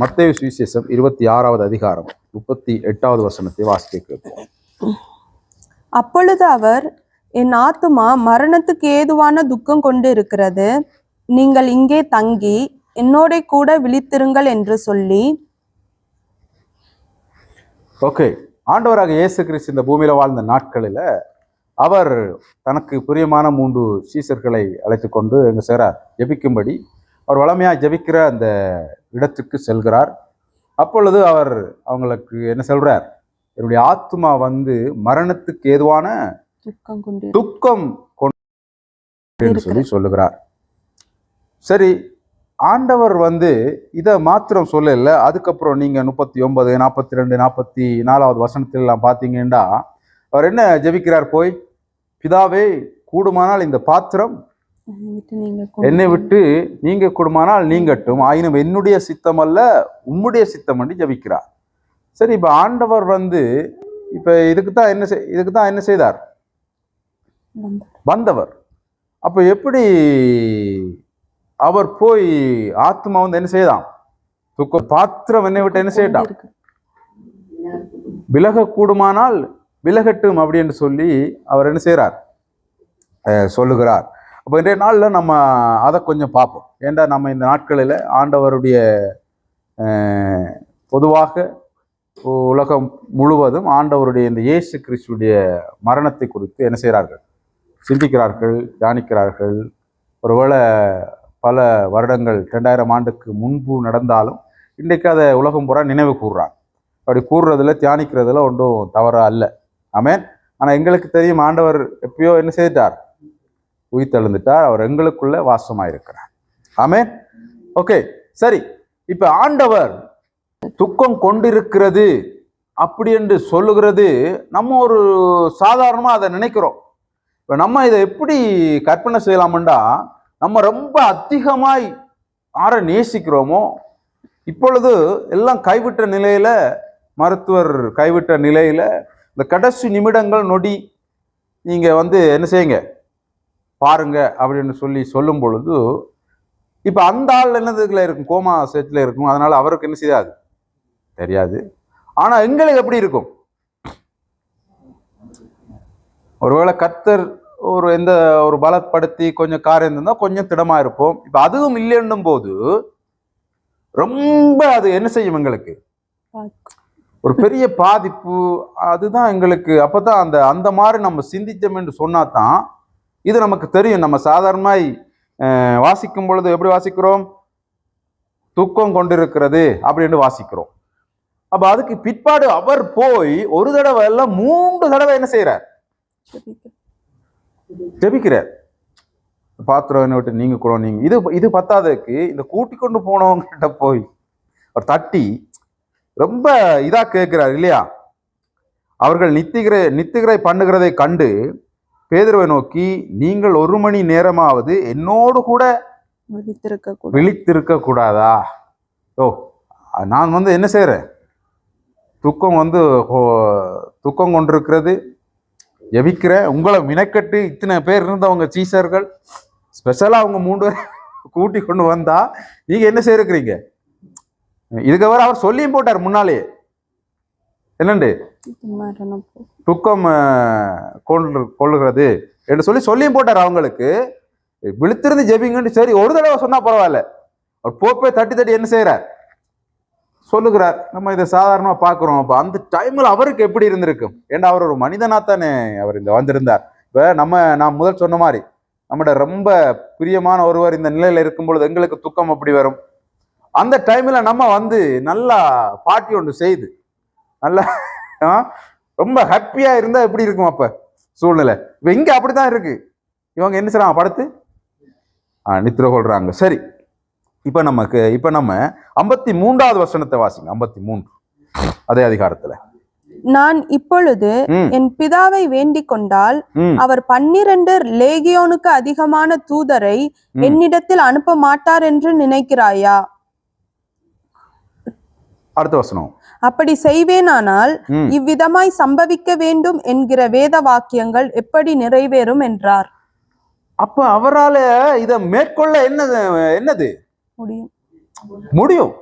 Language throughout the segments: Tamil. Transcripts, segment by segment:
மத்தேயு சுவிசேஷம் 26வது அதிகாரம் 38வது வசனத்தை வாசிக்க கேட்போம். அப்பொழுது அவர், என் ஆத்துமா மரணத்துக்கு ஏதுவான துக்கம் கொண்டு இருக்கிறது, நீங்கள் இங்கே தங்கி என்னோட கூட விழித்திருங்கள் என்று சொல்லி. ஓகே, ஆண்டவராக இயேசு கிறிஸ்து இந்த பூமியில வாழ்ந்த நாட்களில் அவர் தனக்கு பிரியமான 3 சீசர்களை அழைத்து கொண்டு எங்க சேரார் ஜெபிக்கும்படி. அவர் வளமையாக ஜெபிக்கிற அந்த இடத்துக்கு செல்கிறார். அப்பொழுது அவர் அவங்களுக்கு என்ன சொல்றார்? என்னுடைய ஆத்மா மரணத்துக்கு ஏதுவான துக்கம் கொண்டு சொல்லி சொல்லுகிறார். சரி, ஆண்டவர் இதை மாத்திரம் சொல்லல. அதுக்கப்புறம் நீங்க 39, 42, 44வது வசனத்திலாம் பார்த்தீங்கன்னா அவர் என்ன ஜெபிக்கிறார்? போய், பிதாவே, கூடுமானால் இந்த பாத்திரம் என்னை விட்டு நீங்க கூடுமானால் நீங்கட்டும், ஆயினும் என்னுடைய சித்தம் அல்ல உம்முடைய சித்தம் என்று ஜெபிக்கிறார். சரி, இப்ப ஆண்டவர் இப்ப இதுக்குதான் என்ன செய்தார்? வந்தவர். அப்ப எப்படி அவர் போய் ஆத்மா என்ன செய்தான்? துக்க பாத்திரம் என்னை விட்டு என்ன செய்யட்டான்? விலக கூடுமானால் விலகட்டும் அப்படி என்று சொல்லி அவர் என்ன செய்கிறார்? சொல்லுகிறார். அப்போ இன்றைய நாளில் நம்ம அதை கொஞ்சம் பார்ப்போம். ஏண்டா நம்ம இந்த நாட்களில் ஆண்டவருடைய பொதுவாக உலகம் முழுவதும் ஆண்டவருடைய இந்த இயேசு கிறிஸ்துடைய மரணத்தை குறித்து என்ன செய்கிறார்கள்? சிந்திக்கிறார்கள், தியானிக்கிறார்கள். ஒருவேளை பல வருடங்கள் 2000 ஆண்டுக்கு முன்பு நடந்தாலும் இன்றைக்கு அதை உலகம் பூரா நினைவு கூறுறாங்க. அப்படி கூறுறதுல தியானிக்கிறதுல ஒன்றும் தவறா அல்ல. ஆமென். ஆனால் எங்களுக்கு தெரியும், ஆண்டவர் எப்பயோ என்ன செய்துட்டார்? உயிர்த்தெழுந்துட்டார். அவர் எங்களுக்குள்ள வாசமாயிருக்கிறார். ஆமென். ஓகே, சரி. இப்ப ஆண்டவர் துக்கம் கொண்டிருக்கிறது அப்படி என்று சொல்லுகிறது நம்ம ஒரு சாதாரணமா அதை நினைக்கிறோம். இப்ப நம்ம இதை எப்படி கற்பனை செய்யலாம்டா, நம்ம ரொம்ப அதிகமாய் ஆற நேசிக்கிறோமோ, இப்பொழுது எல்லாம் கைவிட்ட நிலையில, மருத்துவர் கைவிட்ட நிலையில, இந்த கடைசி நிமிடங்கள் நொடி நீங்க என்ன செய்யுங்க பாருங்க அப்படின்னு சொல்லும் பொழுது, இப்ப அந்த ஆள் என்னதுல இருக்கும்? கோமா ஸ்டேட்ல இருக்கும். அதனால அவருக்கு என்ன செய்யாது தெரியாது. ஆனா எங்களுக்கு எப்படி இருக்கும்? ஒருவேளை கர்த்தர் ஒரு பலப்படுத்தி கொஞ்சம் காரியம் இருந்தா கொஞ்சம் திடமா இருப்போம். இப்ப அதுவும் இல்லைன்னும் போது ரொம்ப அது என்ன செய்யும்? எங்களுக்கு ஒரு பெரிய பாதிப்பு. அதுதான் எங்களுக்கு. அப்பதான் அந்த மாதிரி நம்ம சிந்தித்தோம் என்று சொன்னாதான் இது நமக்கு தெரியும். நம்ம சாதாரணமாய் வாசிக்கும் பொழுது எப்படி வாசிக்கிறோம்? துக்கம் கொண்டிருக்கிறது அப்படின்னு வாசிக்கிறோம். அப்ப அதுக்கு பிற்பாடு அவர் போய் ஒரு தடவை எல்லாம் 3 தடவை என்ன செய்யறார்? ஜெபிக்கிறார். பாத்திரம் என்ன விட்டு நீங்க கூட நீங்க இது பத்தாததுக்கு இந்த கூட்டி கொண்டு போனவங்க கிட்ட போய் அவர் தட்டி ரொம்ப இதா கேட்கிறார் இல்லையா? அவர்கள் நித்திகரை பண்ணுகிறதை கண்டு பேதுருவை நோக்கி, நீங்கள் 1 மணி நேரமாவது என்னோடு கூட விழித்திருக்க கூடாதா? ஓ, நான் என்ன செய்யறேன்? துக்கம் கொண்டிருக்கிறது, ஜெபிக்கிறேன். உங்களை மினக்கட்டு இத்தனை பேர் இருந்தவங்க சீசர்கள், ஸ்பெஷலா அவங்க 3 பேர் கூட்டி கொண்டு வந்தா நீங்க என்ன செய்யிருக்கிறீங்க? இதுக்கு அவர் சொல்லியும் போட்டார் முன்னாலே. என்னண்டு துக்கம் கொள்ளுகிறது என்று சொல்லியும் போட்டார் அவங்களுக்கு. விழுத்திருந்து ஜெபிங்கன்னு சரி ஒரு தடவை சொன்னா பரவாயில்ல. அவர் போப்பே தட்டி என்ன செய்யறார்? சொல்லுகிறார். நம்ம இதை சாதாரணமா பாக்குறோம். அப்ப அந்த டைம்ல அவருக்கு எப்படி இருந்திருக்கும்? ஏன்னா அவர் ஒரு மனிதனாத்தானே அவர் இங்க வந்திருந்தார். இப்ப நான் முதல் சொன்ன மாதிரி நம்மட ரொம்ப பிரியமான ஒருவர் இந்த நிலையில இருக்கும் பொழுது எங்களுக்கு துக்கம் அப்படி வரும். அந்த டைம்ல நம்ம நல்லா பாட்டி ஒன்று செய்து நல்லா ரொம்ப ஹாப்பியா இருந்தா எப்படி இருக்கும் அப்ப சூழ்நிலை? இப்ப இங்க அப்படித்தான் இருக்கு. இவங்க என்ன செய்றாங்க? படுத்து நித்திர கொள்றாங்க. சரி, இப்ப நம்ம 53வது வசனத்தை வாசிங்க. 53 அதே அதிகாரத்துல, நான் இப்பொழுது என் பிதாவை வேண்டிக் கொண்டால் அவர் 12 லேகியோனுக்கு அதிகமான தூதரை என்னிடத்தில் அனுப்ப மாட்டார் என்று நினைக்கிறாயா? அடுத்த வசனம், அப்படி செய்வேனானால் இவ்விதமாய் சம்பவிக்க வேண்டும் என்கிற வேத வாக்கியங்கள் எப்படி நிறைவேறும் என்றார். அப்ப அவரால் இதை மேற்கொள்ள என்னது முடியும்?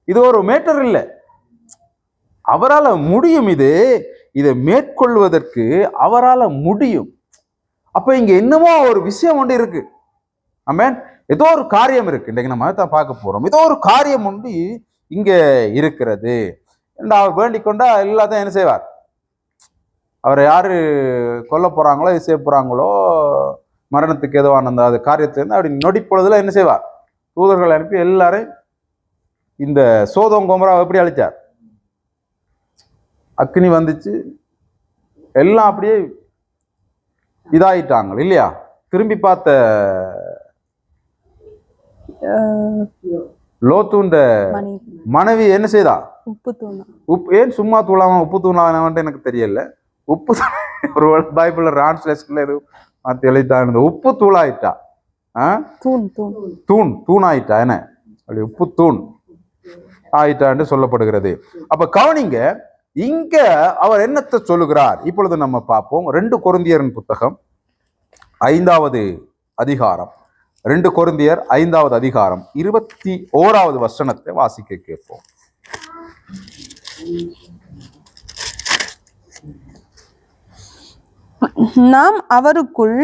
இது ஒரு மேட்டர் இல்லை, அவரால் முடியும். இதை மேற்கொள்வதற்கு அவரால் முடியும். அப்ப இங்க என்னமோ ஒரு விஷயம் ஒன்று இருக்கு. ஆமென். ஏதோ ஒரு காரியம் இருக்கு. இன்றைக்கு நம்ம தான் பார்க்க போறோம். ஏதோ ஒரு காரியம் ஒன்று இங்க இருக்கிறது. அவர் வேண்டிக் கொண்டா எல்லாத்தையும் என்ன செய்வார்? அவரை யாரு கொல்ல போறாங்களோ, செய்ய போறாங்களோ, மரணத்துக்கு ஏதுவான அந்த அது காரியத்திலிருந்து அப்படி நொடிப்பொழுதுல என்ன செய்வார்? தூதர்கள் அனுப்பி எல்லாரும் இந்த சோதோம் கோமரா எப்படி அழிச்சார்? அக்னி வந்துச்சு, எல்லாம் அப்படியே இதாயிட்டாங்க இல்லையா? திரும்பி பார்த்த லோத்துண்ட மனைவி என்ன செய்தா? உப்பு ஏன் சும்மா தூளாம உப்பு தூளாமன்ட்டு எனக்கு தெரியல. உப்பு ஒரு பைபிள்ல டிரான்ஸ்லேஷன்ல எதுவும் மாத்தி எழுதிட்டா, உப்பு தூளாயிட்டா, தூணாயிட்டா, என்ன அப்படி உப்பு தூண் ஆயிட்டான்னு சொல்லப்படுகிறது. அப்ப கவனிங்க, இங்க அவர் என்னத்தை சொல்லுகிறார் இப்பொழுது நம்ம பார்ப்போம். 2 கொரிந்தியரின் புத்தகம் 5வது அதிகாரம், 2 கொரிந்தியர் 5வது அதிகாரம் 21வது வசனத்தை வாசிக்க கேட்போம். நாம் அவருக்குள்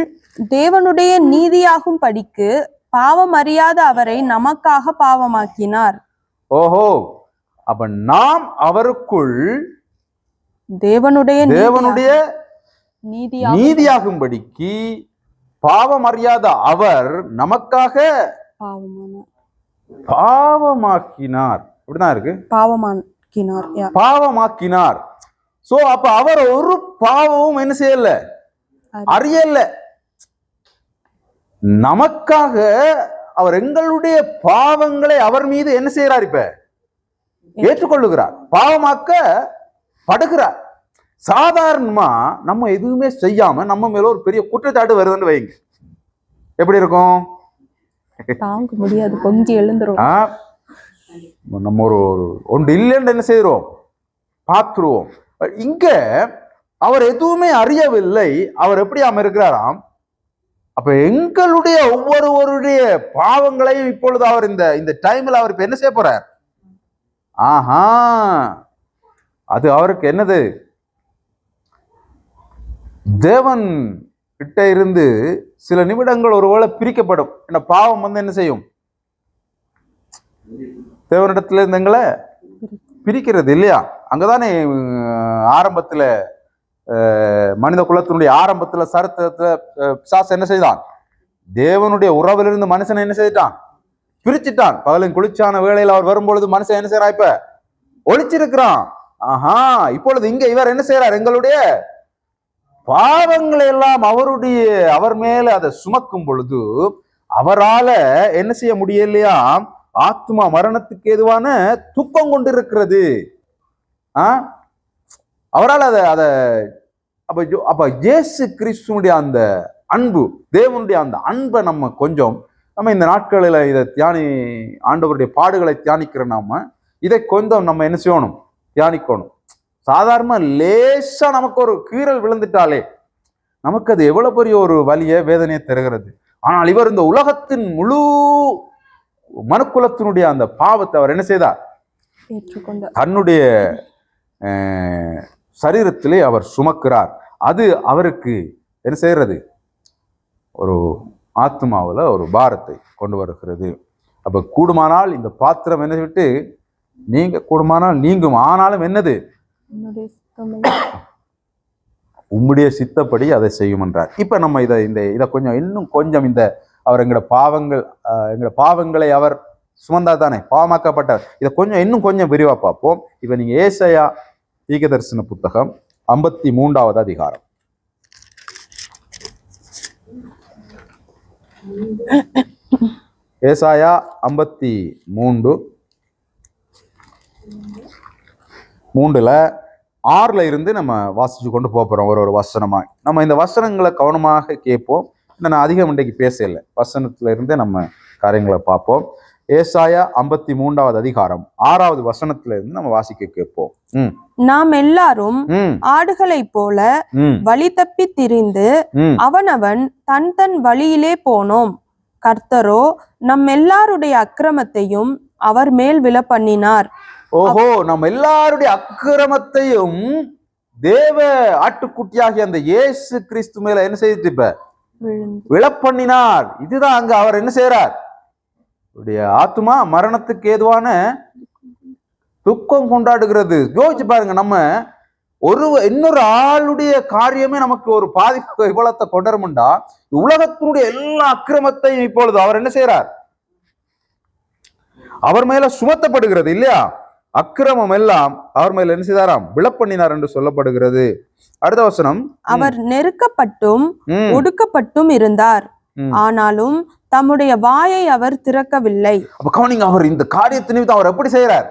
தேவனுடைய நீதியாகும் படிக்கு பாவம் அறியாத அவரை நமக்காக பாவமாக்கினார். ஓஹோ, அப்ப நாம் அவருக்குள் தேவனுடைய நீதியாகும்படிக்கு பாவம் அறியாத அவர் நமக்காக பாவமாக்கினார். அப்படிதான் இருக்கு, பாவமாக்கினார். சோ அப்ப அவர் ஒரு பாவமும் என்ன செய்யல, அறியல. நமக்காக அவர் எங்களுடைய பாவங்களை அவர் மீது என்ன செய்யறார்? இப்ப ஏற்றுக்கொள்ளுகிறார், பாவமாக்க படுகிறார். சாதாரணமா நம்ம எதுவுமே செய்யாம நம்ம மேல ஒரு பெரிய குற்றச்சாட்டு வருதுன்னு வைங்க, எப்படி இருக்கும்? தாங்க முடியாது, கொஞ்சம் எழுந்துரும். நம்ம ஒரு ஒன்று இல்லைன்னு என்ன செய்யறோம்? பார்த்துருவோம். இங்க அவர் எதுவுமே அறியவில்லை, அவர் எப்படி இருக்கிறாராம்? அப்ப எங்களுடைய ஒவ்வொருவருடைய பாவங்களையும் இப்பொழுது அவர் இந்த டைம்ல அவர் இப்ப என்ன செய்ய போறார்? ஆஹா, அது அவருக்கு என்னது? தேவன் கிட்ட இருந்து சில நிமிடங்கள் ஒருவேளை பிரிக்கப்படும். என்ன பாவம் என்ன செய்யும்? தேவனிடத்துல இருந்து எங்களை பிரிக்கிறது இல்லையா? அங்கதானே ஆரம்பத்துல மனித குலத்தினுடைய ஆரம்பத்துல சரித்திரத்துல பிசாசு என்ன செய்தான்? தேவனுடைய உறவிலிருந்து மனுஷனை என்ன செய்தான்? பிரிச்சுட்டான். பகலின் குளிர்ச்சியான வேளையில் அவர் வரும்பொழுது மனுஷன் என்ன செய்யறான்? இப்ப ஒளிச்சிருக்கிறான். ஆஹா, இப்பொழுது இங்க இவர் என்ன செய்யறார்? எங்களுடைய பாவங்களை எல்லாம் அவர் மேல அதை சுமக்கும் பொழுது அவரால என்ன செய்ய முடியலையா? ஆத்மா மரணத்துக்கு ஏதுவான துக்கம் கொண்டிருக்கிறது. அவரால் அதை அப்ப இயேசு கிறிஸ்துனுடைய அந்த அன்பு, தேவனுடைய அந்த அன்பை நம்ம இந்த நாட்களில் இதை ஆண்டவருடைய பாடுகளை தியானிக்கிற நாம இதை கொஞ்சம் நம்ம என்ன செய்யணும்? தியானிக்கணும். சாதாரண லேசா நமக்கு ஒரு கீறல் விழுந்துட்டாலே நமக்கு அது எவ்வளவு பெரிய ஒரு வலிய வேதனையை தருகிறது. ஆனால் இவர் இந்த உலகத்தின் முழு மனுக்குலத்தினுடைய அந்த பாவத்தை அவர் என்ன செய்தார்? தன்னுடைய சரீரத்திலே அவர் சுமக்கிறார். அது அவருக்கு என்ன செய்யறது? ஒரு ஆத்மாவில் ஒரு பாரத்தை கொண்டு வருகிறது. அப்ப கூடுமானால் இந்த பாத்திரம் என்ன விட்டு கூடுமானால் நீங்கும், ஆனாலும் என்னது? உம்முடைய சித்தப்படி அதை செய்யும் என்றார். இப்ப நம்ம இதை கொஞ்சம் இன்னும் கொஞ்சம் அவர் எங்களோட பாவங்களை அவர் சுமந்தா தானே பாவமாக்கப்பட்டார். இதை கொஞ்சம் இன்னும் கொஞ்சம் விரிவா பார்ப்போம். இப்ப நீங்க ஏசாயா தீர்க்கதரிசன புத்தகம் 53வது அதிகாரம். ஏசாயா 53:3 6ல இருந்து நம்ம வாசிச்சு கொண்டு போறோம் ஒரு வசனமா. நம்ம இந்த வசனங்களை கவனமாக கேட்போம். நான் அதிகம் இன்றைக்கு பேசல, வசனத்துல இருந்தே நம்ம காரியங்களை பார்ப்போம். ஏசாயா 53வது அதிகாரம் 6வது வசனத்துல இருந்து நம்ம வாசிக்க கேட்போம். நாம் எல்லாரும் ஆடுகளை போல வழி தப்பி திரிந்து அவனவன் தன் வழியிலே போனோம். கர்த்தரோ நம் எல்லாருடைய அக்கிரமத்தையும் அவர் மேல் விழ பண்ணினார். ஓஹோ, நம்ம எல்லாருடைய அக்கிரமத்தையும் தேவ ஆட்டுக்குட்டியாகிய அந்த இயேசு கிறிஸ்து மேல என்ன செய்து இப்ப விழப்பண்ணினார். இதுதான் அங்க அவர் என்ன செய்யறார், ஆத்மா மரணத்துக்கு ஏதுவான துக்கம் கொண்டாடுகிறது. யோசிச்சு பாருங்க, நம்ம இன்னொரு ஆளுடைய காரியமே நமக்கு ஒரு பாதிப்பு இவ்வளத்தை கொண்டருமுண்டா, உலகத்தினுடைய எல்லா அக்கிரமத்தையும் இப்பொழுது அவர் என்ன செய்யறார், அவர் மேல சுமத்தப்படுகிறது இல்லையா? அக்கிரமம் எல்லாம் அவர் மேல என்ன செய்தாராம், விழப்பண்ணினார் என்று சொல்லப்படுகிறது. அடுத்த வசனம், அவர் நெருக்கப்பட்டும் ஒடுக்கப்பட்டும் இருந்தார், ஆனாலும் தம்முடைய வாயை அவர் திறக்கவில்லை. அப்ப கவனிங்க, அவர் இந்த காரியத்தை நிமித்தம் அவர் எப்படி செய்யறார்,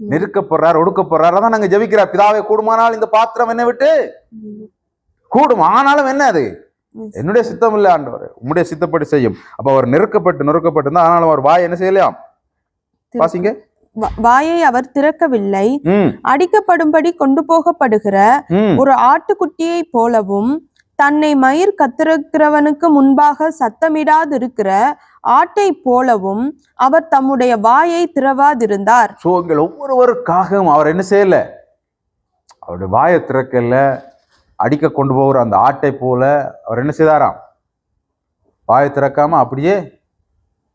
நெருக்கப்படுறார், ஒடுக்கப்படுறார். அதான் நாங்க ஜெபிக்கிறார், பிதாவே கூடுமானால் இந்த பாத்திரம் என்ன விட்டு கூடும், ஆனாலும் என்ன அது என்னுடைய சித்தம் இல்லை ஆண்டவர், உம்முடைய சித்தப்படி செய்யும். அப்ப அவர் நெருக்கப்பட்டு தான், ஆனாலும் அவர் வாய் என்ன செய்யலாம், வாசிங்க. வாயை அவர் திறக்கவில்லை. அடிக்கப்படும்படி கொண்டு போகப்படுகிற ஒரு ஆட்டுக்குட்டியை போலவும் தன்னை மயிர் கத்திருக்கிறவனுக்கு முன்பாக சத்தமிடாதிருக்கிற ஆட்டை போலவும் அவர் தம்முடைய வாயை திறவாதிருந்தார். ஒவ்வொருவருக்காகவும் அவர் என்ன செய்யல, அவருடைய வாயை திறக்கல. அடிக்க கொண்டு போகிற அந்த ஆட்டை போல அவர் என்ன செய்தாராம், வாயை திறக்காம அப்படியே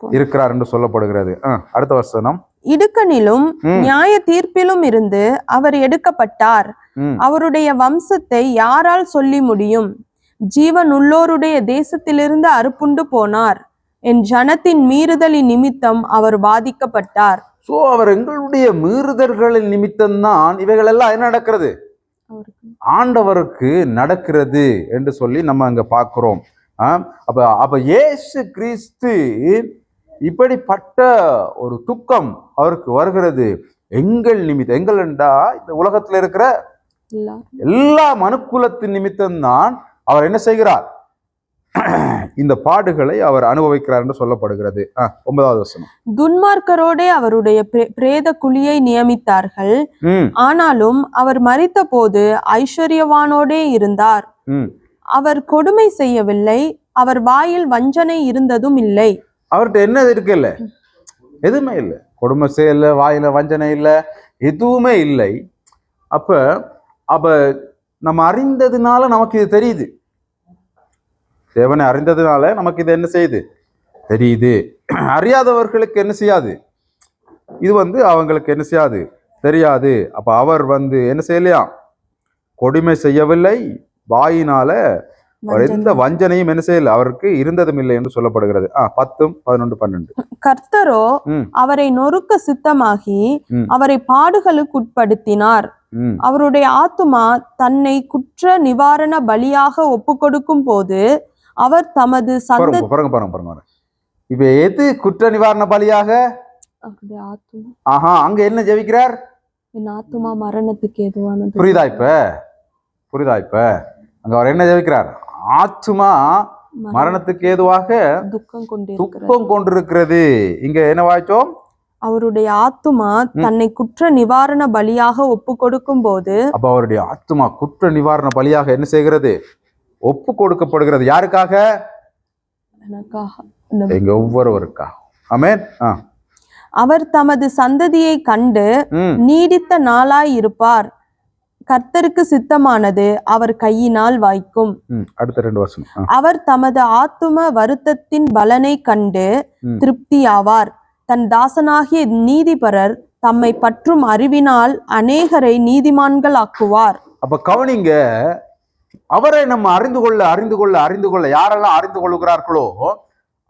இருக்கிறார் என்று சொல்லப்படுகிறது. அடுத்த வசனம், இடுக்கணிலும் நியாய தீர்ப்பிலும் இருந்து அவர் எடுக்கப்பட்டார். அவருடைய வம்சத்தை யாரால் சொல்லி முடியும்? ஜீவன் உள்ளோருடைய தேசத்திலிருந்து அறுப்புண்டு போனார். என் ஜனத்தின் மீறுதலின் நிமித்தம் அவர் பாதிக்கப்பட்டார். சோ அவர் எங்களுடைய மீறுதல்களின் நிமித்தம் தான் இவைகள் எல்லாம் என்ன நடக்கிறது, ஆண்டவருக்கு நடக்கிறது என்று சொல்லி நம்ம அங்க பார்க்கிறோம். அப்ப இயேசு கிறிஸ்து இப்படிப்பட்ட ஒரு துக்கம் அவருக்கு வருகிறது எங்கள் நிமித்தம். எங்கள் என்றா இந்த உலகத்துல இருக்கிற எல்லா மனுக்குலத்தின் நிமித்தம் தான் அவர் என்ன செய்கிறார், இந்த பாடுகளை அவர் அனுபவிக்கிறார் என்று சொல்லப்படுகிறது. 9வது வசனம், துன்மார்க்கரோடே அவருடைய பிரேத குழியை நியமித்தார்கள், ஆனாலும் அவர் மரித்த போது ஐஸ்வர்யவானோடே இருந்தார். அவர் கொடுமை செய்யவில்லை, அவர் வாயில் வஞ்சனை இருந்ததும் இல்லை. அவர்கிட்ட என்ன இருக்கு, இல்ல எதுவுமே இல்லை, கொடுமை செய்யல, வாயில வஞ்சனை இல்லை, எதுவுமே இல்லை. அப்ப நம்ம அறிந்ததுனால நமக்கு இது தெரியுது, தேவனை அறிந்ததுனால நமக்கு இது என்ன செய்யுது தெரியுது. அறியாதவர்களுக்கு என்ன செய்யாது, இது அவங்களுக்கு என்ன செய்யாது தெரியாது. அப்ப அவர் என்ன செய்யலையா, கொடுமை செய்யவில்லை, வாயினால எந்த வஞ்சனையும் என்ன செய்யல அவருக்கு இருந்ததும் இல்லை என்று சொல்லப்படுகிறது. 10, 11, 12. கர்த்தரோ அவரை நொறுக்க சித்தமாகி அவரை பாடுகளுக்கு உட்படுத்தினார். அவருடைய ஆத்துமா தன்னை குற்ற நிவாரண பலியாக ஒப்பு கொடுக்கும் போது அவர் தமது பாருங்க இப்ப எது குற்ற நிவாரண பலியாக, அங்க என்ன ஜெபிக்கிறார், என் ஆத்துமா மரணத்துக்கு ஏதுவானது. புரியுதா இப்ப அங்க அவர் என்ன ஜெபிக்கிறார், ஆத்துமா மரணத்துக்கு ஏதுவாக துக்கம் கொண்டிருக்கிறது. இங்க என்ன வாய்ச்சோம், அவருடைய ஆத்துமா தன்னை குற்ற நிவாரண பலியாக ஒப்பு கொடுக்கும் போது, அப்ப அவருடைய ஆத்துமா குற்ற நிவாரண பலியாக என்ன செய்கிறது, ஒப்பு கொடுக்கப்படுகிறது. யாருக்காக, எங்க ஒவ்வொருவருக்காக. ஆமென். அவர் தமது சந்ததியை கண்டு நீடித்த நாளாய் இருப்பார். கர்த்தருக்கு சித்தமானது அவர் கையினால் வாய்க்கும். அடுத்த 2 வசனம், அவர் தமது ஆத்தும வருத்தத்தின் பலனை கண்டு திருப்தியாவார். தன் தாசனாகிய நீதிபரர் தம்மை பற்றும் அறிவினால் அநேகரை நீதிமான்கள் ஆக்குவார். அப்ப கவனிங்க, அவரை நம்ம அறிந்து கொள்ள யாரெல்லாம் அறிந்து கொள்ளுகிறார்களோ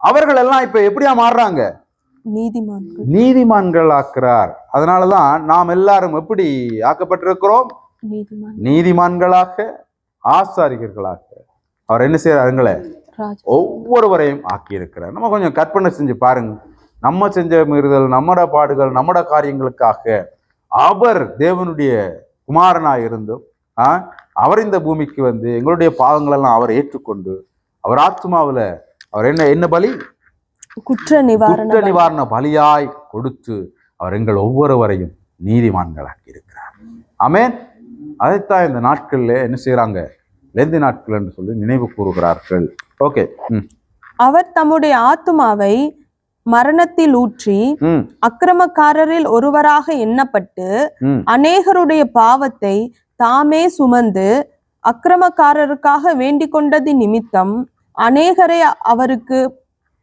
அவர்கள் எல்லாம் இப்ப எப்படியா மாறுறாங்க, நீதிமான்கள் ஆக்குறார். அதனாலதான் நாம் எல்லாரும் எப்படி ஆக்கப்பட்டிருக்கிறோம், நீதிமான்களாக, ஆசாரிகர்களாக அவர் என்ன செய்யறாருங்களே, ஒவ்வொருவரையும் ஆக்கி இருக்கிறார். நம்ம கொஞ்சம் கற்பனை செஞ்சு பாருங்க, நம்ம செஞ்ச மீறுதல், நம்மட பாடுகள், நம்மட காரியங்களுக்காக அவர் தேவனுடைய குமாரனாய் இருந்தும் அவர் இந்த பூமிக்கு எங்களுடைய பாவங்கள் எல்லாம் அவர் ஏற்றுக்கொண்டு அவர் ஆத்மாவில அவர் என்ன பலி, குற்ற நிவாரண பலியாய் கொடுத்து அவர் எங்கள் ஒவ்வொருவரையும் நீதிமான்களாக்கி இருக்கிறார். ஆமென். அதைத்தான் இந்த நாட்கள்ல என்ன செய்யறாங்க, லெந்து நாட்கள் என்று சொல்லி நினைவு கூறுகிறார்கள். ஓகே. அவர் தம்முடைய ஆத்துமாவை மரணத்தில் ஊற்றி அக்கிரமக்காரரில் ஒருவராக எண்ணப்பட்டு அநேகருடைய பாவத்தை தாமே சுமந்து அக்கிரமக்காரருக்காக வேண்டிக் கொண்டது நிமித்தம் அநேகரை அவருக்கு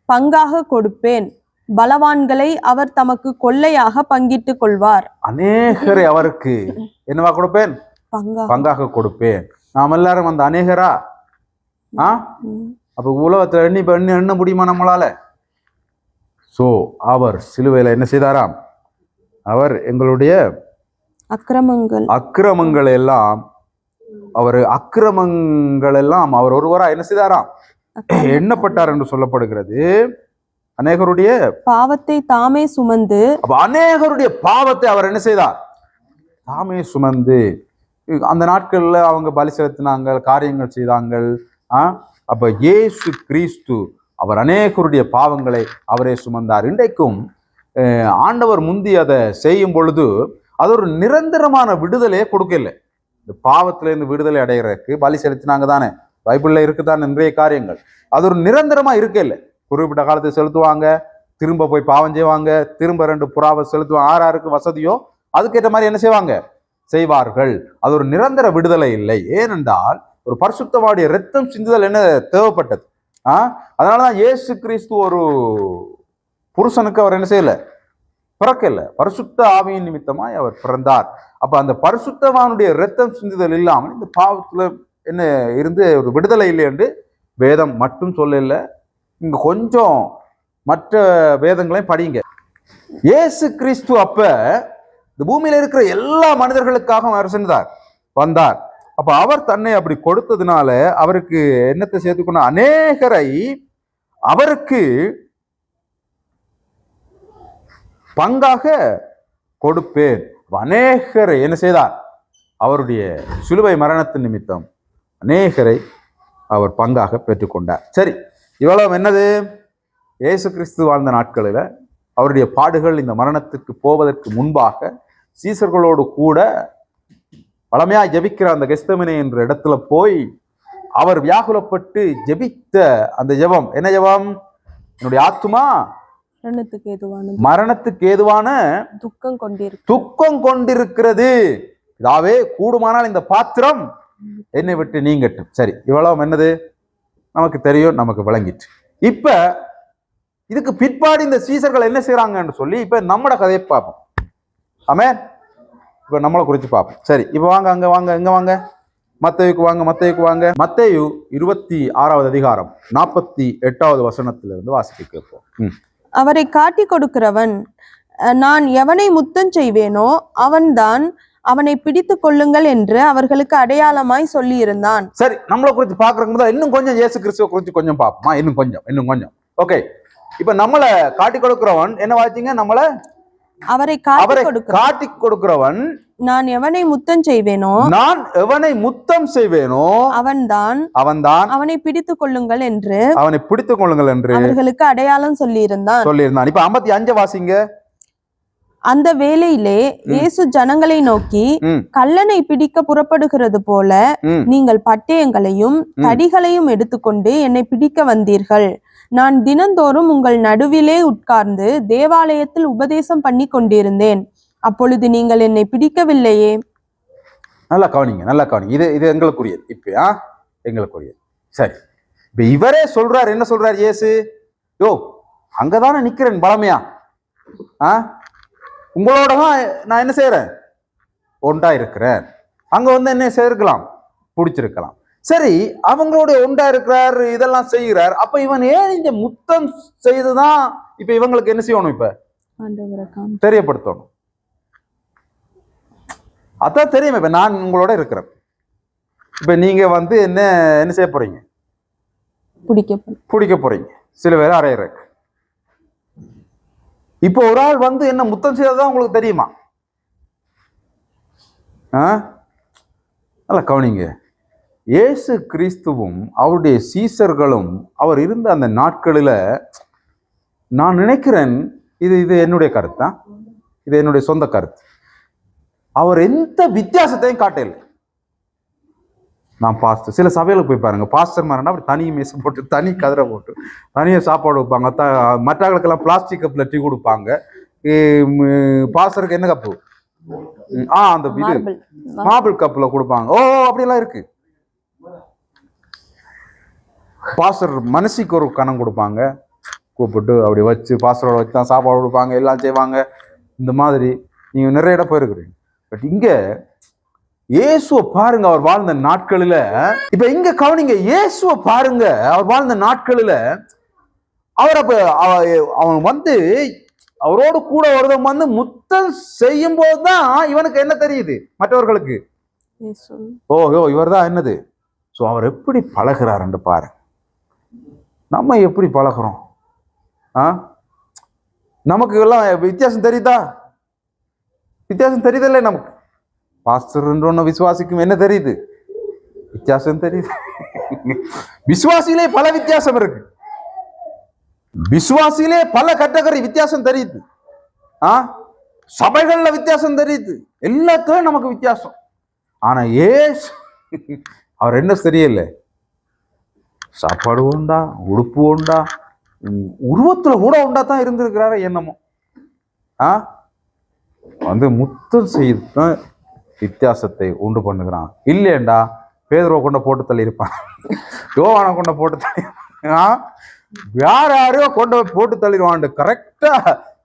பங்காக கொடுப்பேன். பலவான்களை அவர் தமக்கு கொள்ளையாக பங்கிட்டுக் கொள்வார். அநேகரை அவருக்கு என்னவா கொடுப்பேன்? பங்காக கொடுப்பேன். நாம் எல்லாரும் அந்த அநேகரா? அப்ப உலகத்துல எண்ண முடியுமா நம்மளால? சோ அவர் சிலுவையில என்ன செய்தாராம்? அவர் எங்களுடைய அக்கிரமங்கள் எல்லாம் அவர் ஒருவரா என்ன செய்தாராம்? எண்ணப்பட்டார் என்று சொல்லப்படுகிறது. அநேகருடைய பாவத்தை தாமே சுமந்து, அநேகருடைய பாவத்தை அவர் என்ன செய்தார்? தாமே சுமந்து. அந்த நாட்கள்ல அவங்க பலி செலுத்தினாங்க, காரியங்கள் செய்தாங்க. அப்ப இயேசு கிறிஸ்து அவர் அநேகருடைய பாவங்களை அவரே சுமந்தார். இன்றைக்கும் ஆண்டவர் முந்தி அதை செய்யும் பொழுது அது ஒரு நிரந்தரமான விடுதலையை கொடுக்கல. இந்த பாவத்திலிருந்து விடுதலை அடைகிறதுக்கு பலி செலுத்தினாங்க தானே, பைபிள்ல இருக்குதான் நிறைய காரியங்கள். அது ஒரு நிரந்தரமா இருக்கல. குறிப்பிட்ட காலத்தை செலுத்துவாங்க, திரும்ப போய் பாவம் செய்வாங்க, திரும்ப 2 புறாவை செலுத்துவாங்க. யாருக்கு வசதியோ அதுக்கேற்ற மாதிரி என்ன செய்வார்கள். அது ஒரு நிரந்தர விடுதலை இல்லை. ஏனென்றால் ஒரு பரிசுத்தவாடைய ரத்தம் சிந்துதல் என்ன தேவைப்பட்டது. அதனாலதான் இயேசு கிறிஸ்து ஒரு புருஷனுக்கு அவர் என்ன செய்யல, பிறக்கல. பரிசுத்த ஆவியின் நிமித்தமாய் அவர் பிறந்தார். அப்ப அந்த பரிசுத்தவானுடைய ரத்தம் சிந்துதல் இல்லாமல் இந்த பாவத்துல என்ன இருந்து ஒரு விடுதலை இல்லை என்று வேதம் மட்டும் சொல்லல. இங்க கொஞ்சம் மற்ற வேதங்களையும் படிங்க. இயேசு கிறிஸ்து அப்ப இந்த பூமியில இருக்கிற எல்லா மனிதர்களுக்காக அவர் சென்றார், வந்தார். அப்ப அவர் தன்னை அப்படி கொடுத்ததுனால அவருக்கு என்னத்தை சேர்த்துக்கணும்? அநேகரை அவருக்கு பங்காக கொடுப்பேன். அநேகரை என்ன செய்தார்? அவருடைய சிலுவை மரணத்தின் நிமித்தம் அநேகரை அவர் பங்காக பெற்றுக்கொண்டார். சரி, இவ்வளவு என்னது? இயேசு கிறிஸ்து வாழ்ந்த நாட்களில் அவருடைய பாடுகள், இந்த மரணத்துக்கு போவதற்கு முன்பாக சீசர்களோடு கூட பழமையா ஜெபிக்கிற அந்த கெத்செமனே என்ற இடத்துல போய் அவர் வியாகுலப்பட்டு ஜெபித்த அந்த ஜெபம் என்ன ஜெபம்? என்னுடைய ஆத்துமா மரணத்துக்கு ஏதுவான துக்கம் கொண்டிருக்கிறது. இதாவே கூடுமானால் இந்த பாத்திரம் என்னை விட்டு நீங்கட்டும். சரி, இவ்வளவு என்னது நமக்கு தெரியும், நமக்கு விளங்கிட்டு. இப்ப இதுக்கு பிற்பாடு இந்த சீசர்கள் என்ன செய்யறாங்கன்னு சொல்லி இப்ப நம்மட கதையை பார்ப்போம். ஆமென். இப்ப நம்மளை குறித்து பார்ப்போம். சரி, இப்ப வாங்க, அங்க வாங்க, எங்க வாங்க, மத்தேயுக்கு வாங்க. மத்தேயு 26வது அதிகாரம் 48வது வசனத்திலிருந்து வாசிக்க கேட்போம். அவரை காட்டி கொடுக்கிறவன், நான் எவனை முத்தம் செய்வேனோ அவன்தான், அவனை பிடித்து கொள்ளுங்கள் என்று அவர்களுக்கு அடையாளமாய் சொல்லி இருந்தான். சரி, நம்மளை குறித்து பாக்குறதுக்கு இன்னும் கொஞ்சம் இயேசு கிறிஸ்துவ குறித்து கொஞ்சம் பார்ப்போமா? இன்னும் கொஞ்சம். ஓகே, இப்ப நம்மளை காட்டி கொடுக்கிறவன் என்ன வாசிங்க? நம்மளை அவரை காட்டி கொடுக்கிறவன், நான் எவனை முத்தம் செய்வேனோ அவன்தான் அவனை பிடித்துக் கொள்ளுங்கள் என்று அவர்களுக்கு அடையாளம் சொல்லி இருந்தான். இப்ப 55 வாசிங்க. அந்த வேளையிலே இயேசு ஜனங்களை நோக்கி, கள்ளனை பிடிக்க புறப்படுகிறது போல நீங்கள் பட்டயங்களையும் தடிகளையும் எடுத்துக்கொண்டு என்னை பிடிக்க வந்தீர்கள். நான் தினந்தோறும் உங்கள் நடுவிலே உட்கார்ந்து தேவாலயத்தில் உபதேசம் பண்ணி கொண்டிருந்தேன். அப்பொழுது நீங்கள் என்னை பிடிக்கவில்லையே. நல்லா கவனிங்க. இது எங்களுக்குரியது. இப்ப எங்களுக்குரியது. சரி, இப்ப இவரே சொல்றார். என்ன சொல்றார் இயேசு? அங்கதானே நிக்கிறேன் பலமையா, உங்களோட தான் நான் என்ன செய்யறேன், ஒன்றா இருக்கிறேன். அங்க என்ன செய்திருக்கலாம், பிடிச்சிருக்கலாம். சரி, அவங்களோட ஒன்றா இருக்கிறார், இதெல்லாம் செய்கிறார். அப்ப இவன் ஏன் இந்த முத்தம் செய்துதான் இப்ப இவங்களுக்கு என்ன செய்யணும்? இப்ப தெரியப்படுத்தணும். அதான் தெரியும். இப்ப நான் உங்களோட இருக்கிறேன். இப்ப நீங்க என்ன செய்ய போறீங்க? பிடிக்க போறீங்க. சில பேர் அறையிறக்கு. இப்போ ஒரு ஆள் என்ன முத்தம் செய்ததான் உங்களுக்கு தெரியுமா? நல்லா கவனிங்க. இயேசு கிறிஸ்துவும் அவருடைய சீசர்களும் அவர் இருந்த அந்த நாட்களில நான் நினைக்கிறேன், இது என்னுடைய கருத்தா, இது என்னுடைய சொந்த கருத்து, அவர் எந்த வித்தியாசத்தையும் காட்டல. நான் பாஸ்டர். சில சபையில போய் பாருங்க, பாஸ்டர் மாதிரினா அப்படி தனி மேசை போட்டு தனி கதிரை போட்டு தனியாக சாப்பாடு வைப்பாங்க. மற்றவங்களுக்கெல்லாம் பிளாஸ்டிக் கப்பில் டீ கொடுப்பாங்க. பாஸ்டருக்கு என்ன கப்பு? அந்த இது மார்பிள் கப்பில் கொடுப்பாங்க. ஓ அப்படியெல்லாம் இருக்கு. பாஸ்டர் மனசுக்கு ஒரு கணம் கொடுப்பாங்க, கூப்பிட்டு அப்படி வச்சு பாஸ்டரோட வச்சு தான் சாப்பாடு கொடுப்பாங்க, எல்லாம் செய்வாங்க. இந்த மாதிரி நீங்க நிறைய இடம் போயிருக்கிறீங்க. பட் இங்க இயேசுவை பாருங்க, அவர் வாழ்ந்த நாட்களில. இப்ப இங்க கவனிங்க, இயேசுவை பாருங்க, அவர் வாழ்ந்த நாட்களில அவர் அப்ப அவன் வந்து அவரோடு கூட ஒருத்தன் வந்து முத்தம் செய்யும் போதுதான் இவனுக்கு என்ன தெரியுது மற்றவர்களுக்கு, ஓஹோ இவர் தான் என்னது. ஸோ அவர் எப்படி பழகிறாருன்னு பாரு. நம்ம எப்படி பழகிறோம்? நமக்கு எல்லாம் வித்தியாசம் தெரியுதா? வித்தியாசம் தெரியுதில்ல நமக்கு. பாஸ்டர் ஒன்று விசுவாசிக்கும் என்ன தெரியுது? வித்தியாசம் தெரியுது. விசுவாசியிலே பல வித்தியாசம் இருக்கு. விசுவாசியிலே பல கேட்டகரி வித்தியாசம் தெரியுது. சபைகள்ல வித்தியாசம் தெரியுது. எல்லாத்துலயும் நமக்கு வித்தியாசம். ஆனா ஏசு அவர் என்ன தெரியல, சாப்பாடு உண்டா, உடுப்பு உண்டா, உருவத்துல கூட உண்டா தான் இருந்திருக்கிறாரு என்னமோ. வந்து முத்தம் செய்து வித்தியாசத்தை உண்டு பண்ணுகிறான். இல்லையண்டா பேதுருவை கொண்ட போட்டு தள்ளி இருப்பான், யோவானை கொண்ட போட்டு தள்ளி, யாரையோ கொண்டு போட்டு தள்ளிடுவான். கரெக்டா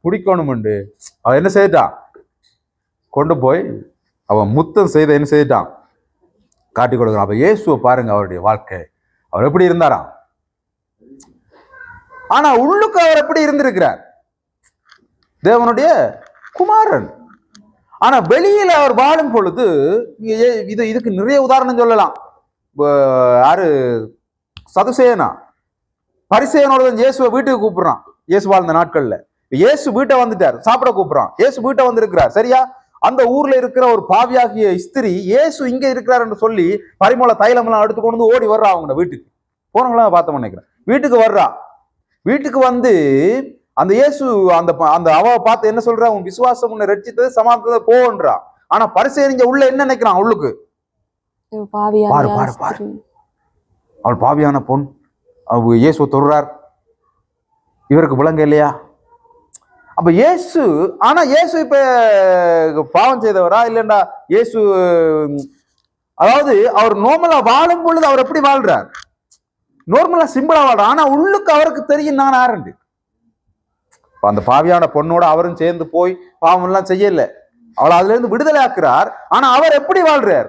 பிடிக்கணும்ண்டு அவன் என்ன செய்தான், கொண்டு போய் அவன் முத்தம் செய்த என்ன செய்தான், காட்டி கொடுக்குறான். அப்ப இயேசுவை பாருங்க, அவருடைய வாழ்க்கை, அவர் எப்படி இருந்தாராம். ஆனா உள்ளுக்கு அவர் எப்படி இருந்திருக்கிறார், தேவனுடைய குமாரன். ஆனா வெளியில அவர் வாழும் பொழுது இதுக்கு நிறைய உதாரணம் சொல்லலாம். யாரு, சதுசேயனா பரிசேயனோட இயேசுவை வீட்டுக்கு கூப்பிடுறான். இயேசு வாழ்ந்த நாட்கள்ல இயேசு வீட்டை வந்துட்டார், சாப்பிட கூப்பிடுறான். இயேசு வீட்டை வந்திருக்கிறார், சரியா? அந்த ஊர்ல இருக்கிற ஒரு பாவியாகிய ஸ்திரீ இயேசு இங்க இருக்கிறார் என்று சொல்லி பரிமள தைலம் எல்லாம் எடுத்து கொண்டு ஓடி வர்றா. அவங்க வீட்டுக்கு போனவங்களா பார்த்தோம் நினைக்கிறேன். வீட்டுக்கு வர்றா. வீட்டுக்கு வந்து அந்த இயேசு அந்த அந்த அவ பார்த்து என்ன சொல்றா, உன் விசுவாசம் உன்னை ரட்சித்தது, சமாதானத்தை போன்றா. ஆனா பரிசேயன் இங்க உள்ள என்ன நினைக்கிறான், உள்ளுக்கு பாரு பாரு பாரு, அவள் பாவியான பொன், அவ இயேசு தொடுறார், இவருக்கு விளங்க இல்லையா? அப்ப இயேசு, ஆனா இயேசு இப்ப பாவம் செய்தவரா இல்லைண்டா? இயேசு அதாவது அவர் நார்மலா வாழும் பொழுது அவர் எப்படி வாழ்றார், நார்மலா சிம்பிளா வாழ்ற. ஆனா உள்ளுக்கு அவருக்கு தெரியும் நான் ஆரண்டு. அந்த பாவியான பொண்ணோட அவரும் சேர்ந்து போய் பாவம் எல்லாம் செய்யல, அவளை அதுல இருந்து விடுதலை ஆக்குறார். ஆனா அவர் எப்படி வாழ்றார்,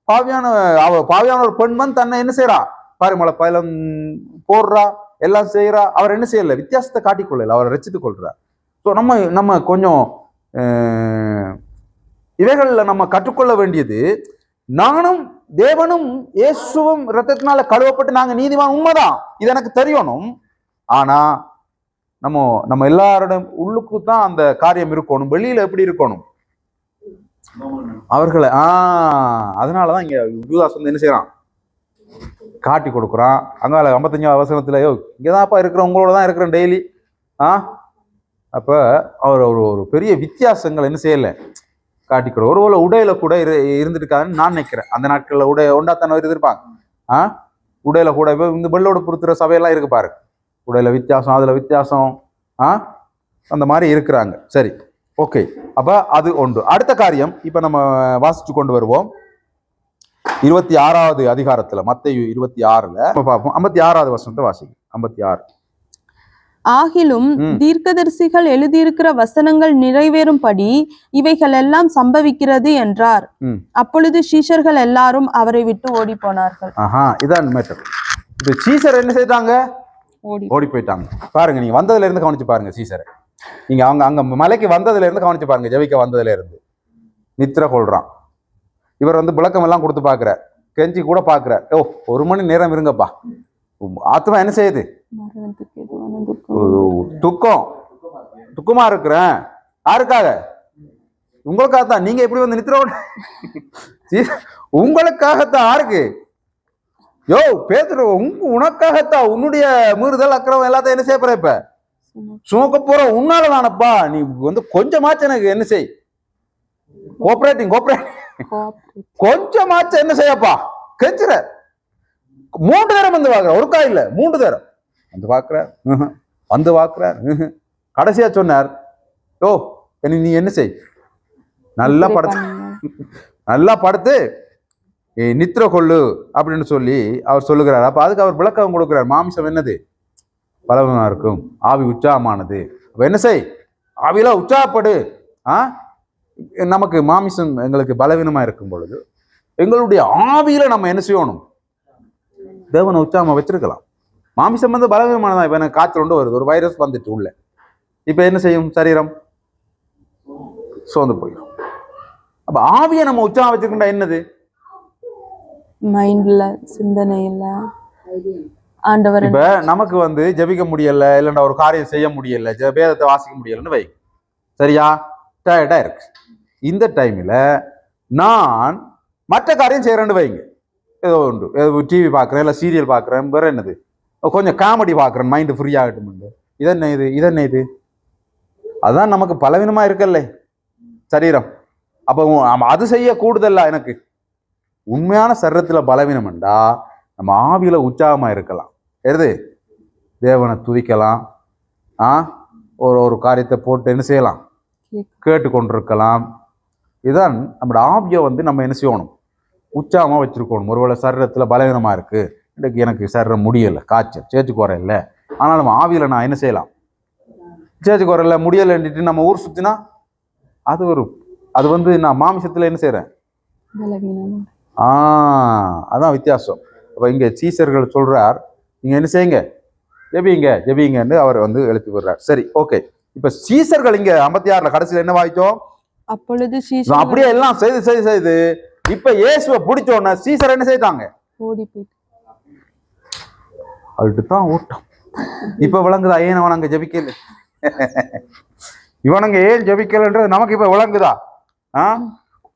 பாவியான ஒரு பெண் வந்து தன்னை என்ன செய்யறா, பாருமலை பயிலம் போடுறா, எல்லாம் செய்யறா. அவர் என்ன செய்யல, வித்தியாசத்தை காட்டிக்கொள்ளல, அவரை ரசித்துக் கொள்றார். ஸோ நம்ம கொஞ்சம் இவைகள்ல நம்ம கற்றுக்கொள்ள வேண்டியது, நானும் தேவனும் இயேசுவும் இரத்தத்தினால கழுவப்பட்டு நாங்க நீதிமான், உண்மைதான், இது எனக்கு தெரியணும். ஆனா நம்ம எல்லாரோட உள்ளுக்கு தான் அந்த காரியம் இருக்கணும். வெளியில எப்படி இருக்கணும் அவர்களை. அதனாலதான் இங்க யூதாஸ் வந்து என்ன செய்யறான், காட்டி கொடுக்குறான். அங்கால 55வது வசனத்துல, இங்கதான்ப்பா இருக்கிறேன், உங்களோட தான் இருக்கிறேன் டெய்லி. அப்ப அவர் ஒரு பெரிய வித்தியாசங்கள் என்ன செய்யல, காட்டி கொடு. ஒருவேளை உடையில கூட இருந்துருக்காருன்னு நான் நினைக்கிறேன். அந்த நாட்கள்ல உடைய ஒண்டாத்தான இருந்திருப்பாங்க. உடையில கூட இப்போ இந்த வெள்ளோட பொறுத்துற சபையெல்லாம் இருக்கு பாரு, உடையில வித்தியாசம், அதுல வித்தியாசம், அந்த மாதிரி இருக்கிறாங்க. சரி, ஓகே. அப்ப அது ஒன்று. அடுத்த காரியம் இப்ப நம்ம வாசிச்சு கொண்டு வருவோம். 26வது அதிகாரத்துல, மத்தேயு 26ல பார்ப்போம். 56வது வசனத்தை வாசிக்கும். 56. ஆகிலும் தீர்க்கதரிசிகள் எழுதியிருக்கிற வசனங்கள் நிறைவேறும்படி இவைகள் எல்லாம் சம்பவிக்கிறது என்றார். அப்பொழுது சீஷர்கள் எல்லாரும் அவரை விட்டு ஓடி போனார்கள். இதான் மேட்டர். இப்ப சீஷர் என்ன செய்தாங்க, ஓடி போயிட்டாங்க. பாருங்க, நீங்க வந்ததுல இருந்து கவனிச்சு பாருங்க. சீசரை நீங்க அங்க மலைக்கு வந்ததுல இருந்து கவனிச்சு பாருங்க. ஜெபிக்க வந்ததுல இருந்து நித்திர கொள்றான். இவர் வந்து விளக்கம் எல்லாம் கொடுத்து பாக்குற, கெஞ்சி கூட பாக்குற. 1 மணி நேரம் இருங்கப்பா. ஆத்மா என்ன செய்யுது, துக்கமா இருக்கிறேன். யாருக்காக, உங்களுக்காகத்தான். நீங்க எப்படி வந்து நித்திர உங்களுக்காகத்தான். யாருக்கு, பேதுரு, உனக்காகத்தான். உன்னுடைய மீறுதல் அக்கிரமம் எல்லாத்தையும் என்ன செய்ய போற, இப்ப சுமக்க போற உன்னால தானப்பா. நீ வந்து கொஞ்சமாச்சு எனக்கு என்ன செய், கோஆபரேட்டிங் கொஞ்சமாச்சு என்ன செய்யப்பா, கெஞ்சுறார். 3 தரம் வந்து பார்க்கிறார், ஒருக்கா இல்ல 3 தரம் வந்து பார்க்கிறார், வந்து பார்க்கிறார். கடைசியா சொன்னார், ஓ நீ என்ன செய், நல்லா படுத்து, நல்லா படுத்து நித்திர கொள்ளு அப்படின்னு சொல்லி அவர் சொல்லுகிறார். அப்ப அதுக்கு அவர் விளக்கம் கொடுக்கிறார். மாமிசம் என்னது? பலவீனமா இருக்கும், ஆவி உற்சாகமானது. அப்ப என்ன செய், ஆவியில உற்சாகப்படு. நமக்கு மாமிசம் எங்களுக்கு பலவீனமா இருக்கும் பொழுது எங்களுடைய ஆவியில நம்ம என்ன செய்யணும்? தேவனை உற்சாகமா வச்சிருக்கலாம். மாமிசம் வந்து பலவீனமானதான். இப்ப எனக்கு காய்ச்சல் கொண்டு வருது, ஒரு வைரஸ் வந்துட்டு உள்ள, இப்ப என்ன செய்யும்? சரீரம் சோர்ந்து போயிடும். அப்ப ஆவியை நம்ம உற்சாகம் வச்சிருக்கா என்னது? மைண்ட்ல, சிந்தனையில ஆண்டவர். இப்ப நமக்கு வந்து ஜெபிக்க முடியல, இல்லைன்னா ஒரு காரியம் செய்ய முடியல, வேதத்தை வாசிக்க முடியலன்னு வை, சரியா? டயர்டா இருக்கு. இந்த டைம்ல நான் மற்ற காரியம் செய்யறேன்னு வைங்க, ஏதோ உண்டு, டிவி பார்க்குறேன், இல்லை சீரியல் பார்க்குறேன், வேற என்னது, கொஞ்சம் காமெடி பார்க்குறேன், மைண்டு ஃப்ரீ ஆகட்டும். இதென்ன இது, இதென்ன இது? அதுதான் நமக்கு பலவீனமா இருக்கல்ல சரீரம். அப்போ அது செய்ய கூடுதல்ல. எனக்கு உண்மையான சரீரத்துல பலவீனம்டா நம்ம ஆவியில உற்சாகமா இருக்கலாம், எது தேவனை துதிக்கலாம், ஒரு காரியத்தை போட்டு என்ன செய்யலாம், கேட்டு கொண்டிருக்கலாம். இதுதான் நம்மளோட ஆவியை வந்து நம்ம என்ன செய்யணும்? உற்சாகமா வச்சிருக்கணும். ஒருவேளை சரீரத்துல பலவீனமா இருக்கு, இன்னைக்கு எனக்கு சரீரம் முடியலை, காய்ச்சல், சேர்த்துக்கு வர இல்லை, ஆனால் நம்ம ஆவியில நான் என்ன செய்யலாம்? சேர்த்துக்கு வரல, முடியலைன்ட்டு நம்ம ஊர் சுத்தினா அது வந்து நான் மாமிசத்துல என்ன செய்யறேன்? அதான் வித்தியாசம். அப்ப இங்க சீசர்கள் சொல்றார், நீங்க என்ன செய்யுங்க, ஜெபிங்கன்னு அவர் வந்து எழுப்பி விடுறார். சரி, ஓகே. இப்ப சீசர்கள் இங்க 56 கடைசியில என்ன வாய்ச்சோம்? அப்பொழுது அப்படியே எல்லாம் செய்து இப்ப இயேசுவை பிடிச்சோன்னா சீசர் என்ன செய்தாங்க? ஓடி போயிட்டு அதுதான் ஓட்டம். இப்ப விளங்குதா ஏன் அவன் அங்க ஜெபிக்கல? இவனுங்க ஏன் ஜெபிக்கலன்றது நமக்கு இப்ப விளங்குதா?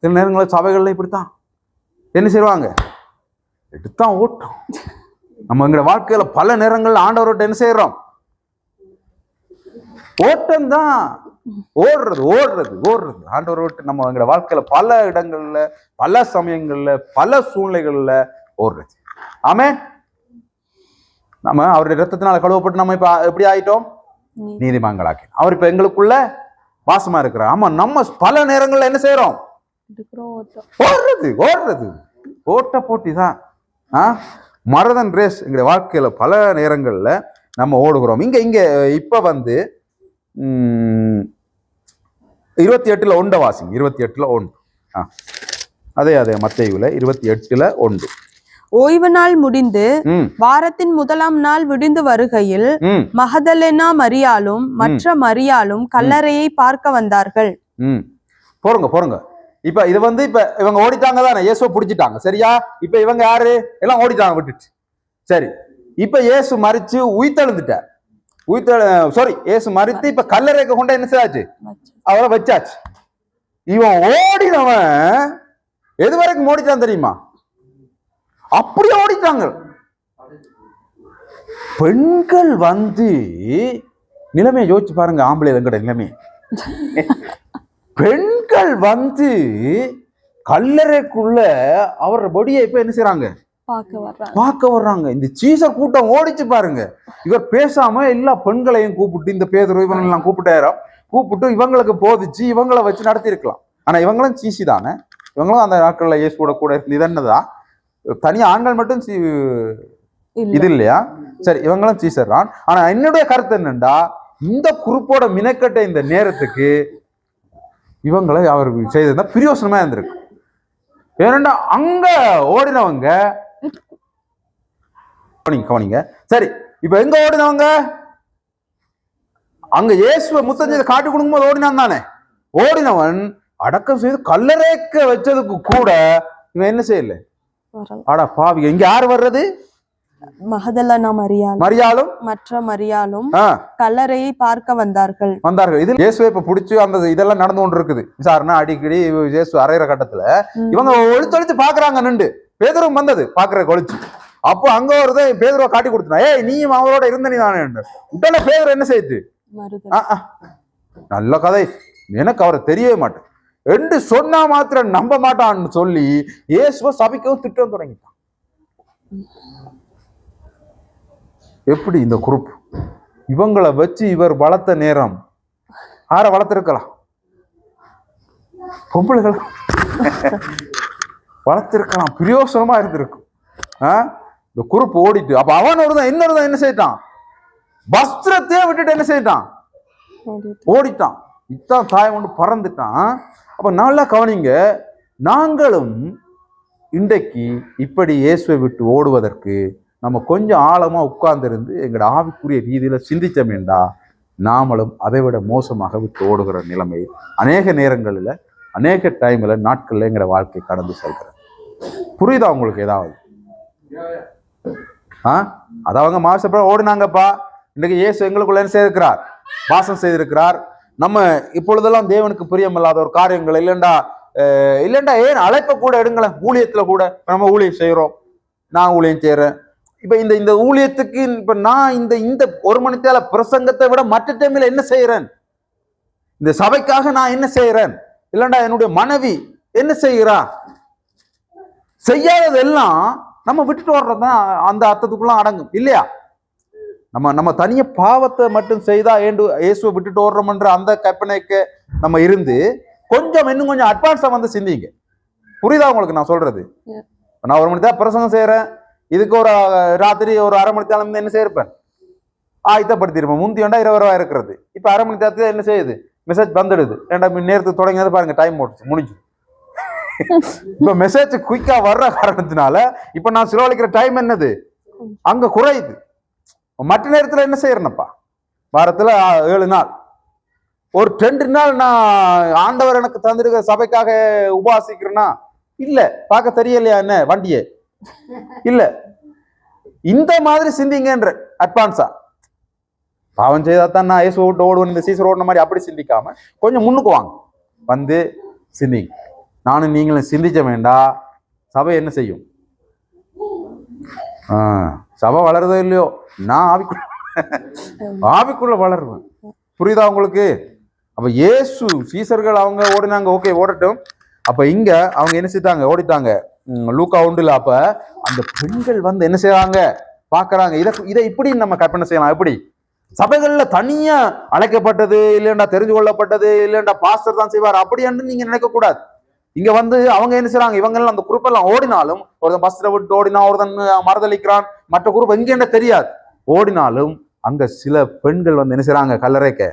சில நேரங்களில் சபைகள்ல இப்படித்தான் என்ன செய்வாங்க, எடுத்தான் ஓட்டம். நம்ம எங்க வாழ்க்கையில பல நேரங்கள்ல ஆண்டவர்கிட்ட என்ன செய்யறோம்? ஓட்டம் தான், ஓடுறது. ஆண்டவர் விட்டு நம்ம எங்க வாழ்க்கையில பல இடங்கள்ல, பல சமயங்கள்ல, பல சூழ்நிலைகள்ல ஓடுறது. ஆமென். நம்ம அவருடைய ரத்தத்தினால கழுவப்பட்டு நம்ம இப்ப எப்படி ஆயிட்டோம்? நீதிமான்களாக்கி அவர் இப்ப எங்களுக்குள்ள வாசமா இருக்கிறார். ஆமா, நம்ம பல நேரங்கள்ல என்ன செய்யறோம்? ஓடுறது ஓட்ட போட்டி தான். மரதன் ரேஸ் எங்களுடைய வாழ்க்கையில பல நேரங்கள்ல நம்ம ஓடுகிறோம். இங்க இப்ப வந்து 28:1 வாசிங்க. 28:1. அதே மத்தேயுல 28:1. ஓய்வு நாள் முடிந்து வாரத்தின் முதலாம் நாள் விடிந்து வருகையில் மகதலேனா மரியாளும் மற்ற மரியாளும் கல்லறையை பார்க்க வந்தார்கள். போறங்க. இப்ப இது வந்து இப்ப இவங்க ஓடிட்டாங்க தானே, இயேசுவை பிடிச்சிட்டாங்க, சரியா? இப்ப இவங்க யாரு? எல்லாம் ஓடிட்டாங்க விட்டுட்டு. சரி, இப்ப இயேசு மரிச்சு உயிர்த்தெழுந்துட்டார். இயேசு மரித்து இப்ப கல்லறைக்கு கொண்டு என்ன செய்யாச்சு? அவரை வச்சாச்சு. இவன் ஓடினவன் எது வரைக்கும் ஓடிட்டான் தெரியுமா? அப்படியே ஓடிட்டாங்க. பெண்கள் வந்து நிலைமையை யோசிச்சு பாருங்க, ஆம்பளை எங்கட நிலைமை. பெண்கள் வந்து கல்லறைக்குள்ள அவரோட பொடியை இப்ப என்ன செய்யறாங்க? பார்க்க வர்றாங்க. இந்த சீசர் கூட்டம் ஓடிச்சு பாருங்க. இவர் பேசாம எல்லா பெண்களையும் கூப்பிட்டு, இந்த பேதுரு இவங்க எல்லாம் கூப்பிட்டு இவங்களுக்கு போதிச்சு இவங்களை வச்சு நடத்தி இருக்கலாம். ஆனா இவங்களும் சீசி தானே, இவங்களும் அந்த நாட்கள்ல இயேசுவோட கூட இருந்து இதன்னதான். தனியா ஆண்கள் மட்டும் இது இல்லையா? சரி, இவங்களும் சீசர் தான். ஆனா என்னுடைய கருத்து என்னண்டா, இந்த குரூப்போட மினக்கட்ட இந்த நேரத்துக்கு இவங்களை அவர் செய்திருந்தா பிரயோசனமா இருந்திருக்கு. ஏனண்டா அங்க ஓடினவங்க கவனிங்க. சரி, இப்ப எங்க ஓடினவங்க? அங்க இயேசுவை முத்தஞ்சதை காட்டி கொடுக்கும் போது ஓடினான் தானே. ஓடினவன் அடக்கம் செய்து கல்லறைக்க வச்சதுக்கு கூட இவன் என்ன செய்யல? ஆடா பாவி, இங்க யாரு வர்றது? மகதலேனா மரியாளும் மற்ற மரியாளும் கல்லறையை பார்க்க வந்தார்கள். இது இயேசுவை இப்ப பிடிச்சு அந்த இதெல்லாம் நடந்து கொண்டு இருக்குது. விசாரணை அடிக்கடி இயேசு அறையிற கட்டத்துல இவங்க ஒளிச்சு பாக்குறாங்க. நின்று பேதுருவும் வந்தது பாக்குற ஒளிச்சு. அப்போ அங்க வருது, பேதுருவை காட்டி கொடுத்தா, ஏய் நீயும் அவரோட இருந்த நீ தானே. உடனே பேதுரு என்ன செய்யுது? நல்ல கதை, எனக்கு அவரை தெரியவே மாட்டேன் என்று சொன்னா மாத்திரம் நம்ப மாட்டான்னு சொல்லி இயேசுவை சபிக்கவும் திட்டம் தொடங்கிட்டான். எப்படி இந்த குரூப் இவங்களை வச்சு இவர் வளர்த்த நேரம் ஆற வளர்த்திருக்கலாம், பொம்பளைகள் வளர்த்திருக்கலாம், பிரயோசனமா இருந்திருக்கும். இந்த குரூப் ஓடிட்டு அப்ப அவன் ஒருதான் இன்னொருதான் என்ன செய்யிட்டான், வஸ்திரத்தையே விட்டுட்டு என்ன செய்யிட்டான், ஓடிட்டான். இத்தான் தாயம் கொண்டு பறந்துட்டான். அப்ப நல்லா கவனிங்க, நாங்களும் இன்றைக்கு இப்படி இயேசுவை விட்டு ஓடுவதற்கு நம்ம கொஞ்சம் ஆழமா உட்கார்ந்திருந்து எங்களோட ஆவிக்குரிய ரீதியில சிந்திச்சோமேண்டா நாமளும் அதை விட மோசமாக விட்டு ஓடுகிற நிலைமை அநேக நேரங்களில் அநேக டைம்ல நாட்கள்ல எங்களோட வாழ்க்கை கடந்து செல்கிறேன். புரியுதா உங்களுக்கு ஏதாவது? அது அவங்க மாசப்ப ஓடினாங்கப்பா, இன்றைக்கு இயேசு எங்களுக்குள்ள என்ன செய்திருக்கிறார், வாசம் செய்திருக்கிறார். நம்ம இப்பொழுதெல்லாம் தேவனுக்கு பிரியமில்லாத ஒரு காரியங்கள் இல்லைண்டா ஏன் அழைப்ப கூட எடுங்களேன். ஊழியத்துல கூட நம்ம ஊழியம் செய்யறோம், நான் ஊழியம் செய்யறேன். இப்ப இந்த ஊழியத்துக்கு இப்ப நான் இந்த ஒரு மணித்தால பிரசங்கத்தை விட மற்ற டைம்ல என்ன செய்யறேன், இந்த சபைக்காக நான் என்ன செய்யறேன், இல்லைண்டா என்னுடைய மனைவி என்ன செய்கிறா, செய்யாததெல்லாம் நம்ம விட்டுட்டு வர்றதுதான் அந்த அர்த்தத்துக்குள்ள அடங்கும் இல்லையா? நம்ம தனிய பாவத்தை மட்டும் செய்தா இயேசுவை விட்டுட்டு ஓடுறோம்ன்ற அந்த கற்பனைக்கு நம்ம இருந்து கொஞ்சம் இன்னும் கொஞ்சம் அட்வான்ஸா வந்து சிந்திங்க. புரியுதா உங்களுக்கு நான் சொல்றது? நான் ஒரு மணி தான் பிரசங்கம் செய்யறேன், இதுக்கு ஒரு ராத்திரி ஒரு அரை மணி தேலம் என்ன செய்யிருப்பேன், ஆயத்தப்படுத்திருப்பேன். முந்தி வேண்டா 20 ரூபாய் இருக்கிறது, இப்ப அரை மணி தேரத்துல என்ன செய்யுது, மெசேஜ் வந்துடுது. ஏன்டா நேரத்துக்கு தொடங்கியது பாருங்க, டைம் முடிஞ்சு. இப்ப மெசேஜ் குயிக்கா வர்ற காரணத்தினால இப்ப நான் செலவழிக்கிற டைம் என்னது அங்க குறையுது. மற்ற நேரத்துல என்ன செய்யறேனப்பா, வாரத்துல 7 நாள் ஒரு 2 நாள் நான் ஆண்டவர் எனக்கு தந்திருக்கிற சபைக்காக உபாசிக்கிறேன்னா இல்ல, பார்க்க தெரியலையா என்ன வண்டியே இல்ல. இந்த மாதிரி சிந்திங்கன்ற அட்வான்ஸா பாவம் செய்தாதான் நான் இயேசு விட்டு ஓடுவேன், இந்த சீசர் ஓடுன மாதிரி அப்படி சிந்திக்காம கொஞ்சம் முன்னுக்கு வாங்க வந்து சிந்திங்க. நானும் நீங்களும் சிந்திச்ச வேண்டாம், சபை என்ன செய்யும், சபை வளருதோ இல்லையோ நான் ஆவிக்குள்ள வளருவேன். புரியுதா உங்களுக்கு? அப்ப இயேசு சீசர்கள் அவங்க ஓடினாங்க, ஓகே ஓடட்டும். அப்ப இங்க அவங்க என்ன செய்தாங்க, ஓடிட்டாங்க. லூக்கா 1 அப்ப அந்த பெண்கள் வந்து என்ன செய்வாங்க பாக்குறாங்க. இதை இப்படி நம்ம கற்பனை செய்யலாம். எப்படி சபைகள்ல தனியா அழைக்கப்பட்டது இல்லைண்டா, தெரிஞ்சு கொள்ளப்பட்டது இல்லைண்டா பாஸ்டர் தான் செய்வார் அப்படின்னு நீங்க நினைக்க கூடாது. இங்க வந்து அவங்க என்ன செய்றாங்க, இவங்க எல்லாம் அந்த குரூப் எல்லாம் ஓடினாலும், ஒருத்தன் பஸ்ல விட்டு ஓடினா, ஒருத்தன் மறுதளிக்கிறான், மற்ற குரூப் எங்க தெரியாது, ஓடினாலும் அங்க சில பெண்கள் வந்து என்ன செய்றாங்க, கல்லறைக்க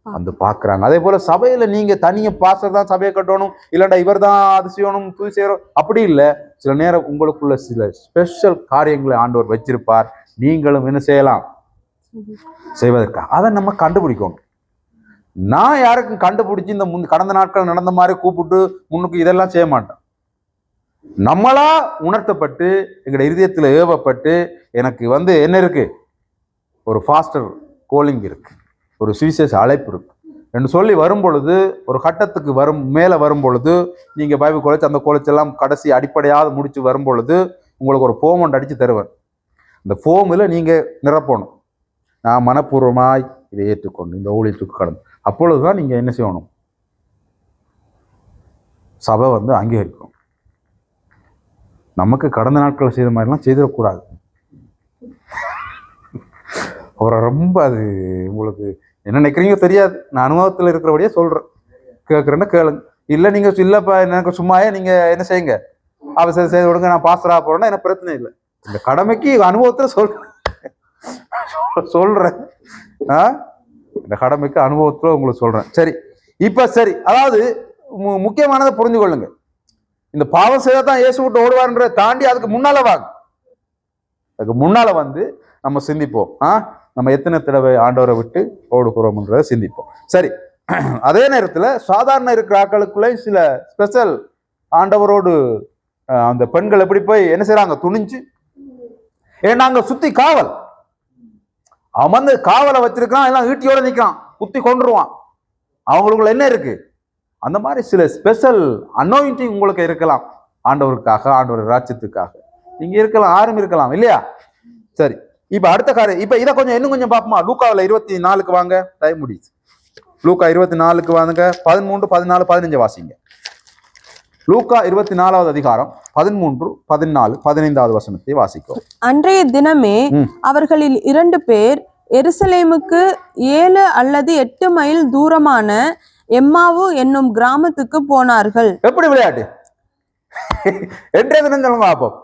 வந்து பாக்குறாங்க. அதே போல சபையில நீங்க தனிய பாஸ்டர் தான் சபையை கட்டணும், இல்லைண்டா இவர் தான் அது செய்யணும் தூய் செய்யறோம் அப்படி இல்லை. சில நேரம் உங்களுக்குள்ள சில ஸ்பெஷல் காரியங்களை ஆண்டவர் வச்சிருப்பார், நீங்களும் என்ன செய்யலாம் செய்வதற்காக. அதை நம்ம கண்டுபிடிக்கணும். நான் யாருக்கும் கண்டுபிடிச்சி இந்த கடந்த நாட்கள் நடந்த மாதிரி கூப்பிட்டு முன்னுக்கு இதெல்லாம் செய்ய மாட்டேன். நம்மளா உணர்த்தப்பட்டு எங்களுடைய இதயத்துல ஏவப்பட்டு எனக்கு வந்து என்ன இருக்கு, ஒரு ஃபாஸ்டர் கோலிங் இருக்கு, ஒரு சுவிசேஷ அழைப்பு இருக்கு என்று சொல்லி வரும் பொழுது, ஒரு கட்டத்துக்கு மேல வரும் பொழுது, நீங்க பைபிள் காலேஜ் அந்த காலேஜ் எல்லாம் கடைசி அடிப்படையாக முடிச்சு வரும் பொழுது உங்களுக்கு ஒரு ஃபோம் ஒன்று அடிச்சு தருவேன். இந்த ஃபோமில் நீங்க நிரப்பணும், நான் மனப்பூர்வமாய் இதை ஏற்றுக்கொண்டு இந்த ஊழியத்துக்கு கடந்து. அப்பொழுதுதான் நீங்க என்ன செய்யணும், சபை வந்து அங்கீகரிக்கும். நமக்கு கடந்த நாட்கள் செய்த மாதிரிலாம் செய்திடக்கூடாது. அவரை ரொம்ப அது உங்களுக்கு என்ன நினைக்கிறீங்க தெரியாது, நான் அனுபவத்தில் இருக்கிறபடியே சொல்றேன், கேட்குறேன்னா கேளுங்க. இல்லை நீங்க இல்லப்பா எனக்கு சும்மாயே நீங்க என்ன செய்யுங்க, அவசரம் செய்து விடுங்க, நான் பாஸ்டரா போறேன்னா எனக்கு பிரச்சனை இல்லை. இந்த கடமைக்கு அனுபவத்துல சொல்றேன் இந்த கடமைக்கு அனுபவத்துல உங்களுக்கு சொல்றேன். சரி, இப்ப சரி, அதாவது முக்கியமானதை புரிஞ்சு கொள்ளுங்க. இந்த பாவம் செய்யத்தான் இயேசு விட்டு ஓடுவார்ன்ற தாண்டி அதுக்கு முன்னால வாங்க, அதுக்கு முன்னால வந்து நம்ம சிந்திப்போம். நம்ம எத்தனை தடவை ஆண்டவரை விட்டு ஓடுகிறோம்ன்றதை சிந்திப்போம். சரி, அதே நேரத்துல சாதாரண இருக்கிற ஆட்களுக்குள்ளே சில ஸ்பெஷல் ஆண்டவரோடு அந்த பெண்கள் எப்படி போய் என்ன செய்யறாங்க, துணிஞ்சு. ஏன்னா அங்க சுத்தி காவல், அவன் வந்து காவலை வச்சிருக்கான், எல்லாம் ஈட்டியோட நிற்கான், குத்தி கொண்டுருவான். அவங்களுக்குள்ள என்ன இருக்கு, அந்த மாதிரி சில ஸ்பெஷல் அனாயிண்டிங் உங்களுக்கு இருக்கலாம், ஆண்டவருக்காக ஆண்டவர் ராஜ்யத்துக்காக நீங்க இருக்கலாம், யாரும் இருக்கலாம் இல்லையா? சரி, இப்ப அடுத்த காரியம், இப்ப இதை கொஞ்சம் இன்னும் கொஞ்சம் பார்ப்போமா. லூக்காவில் 24 வாங்க, டைம் முடியுது. லூக்கா 24 வாங்க, 13, 14, 15 வாசிங்க. லூக்கா 24வது அதிகாரம் 13, 14, 15வது வசனத்தை வாசிக்கும். அன்றைய தினமே அவர்களில் 2 பேர் எருசலேமுக்கு 7 அல்லது 8 மைல் தூரமான எம்மாவு என்னும் கிராமத்துக்கு போனார்கள். எப்படி விளையாட்டு? என்றே தினம் சொல்லுங்க பாப்போம்.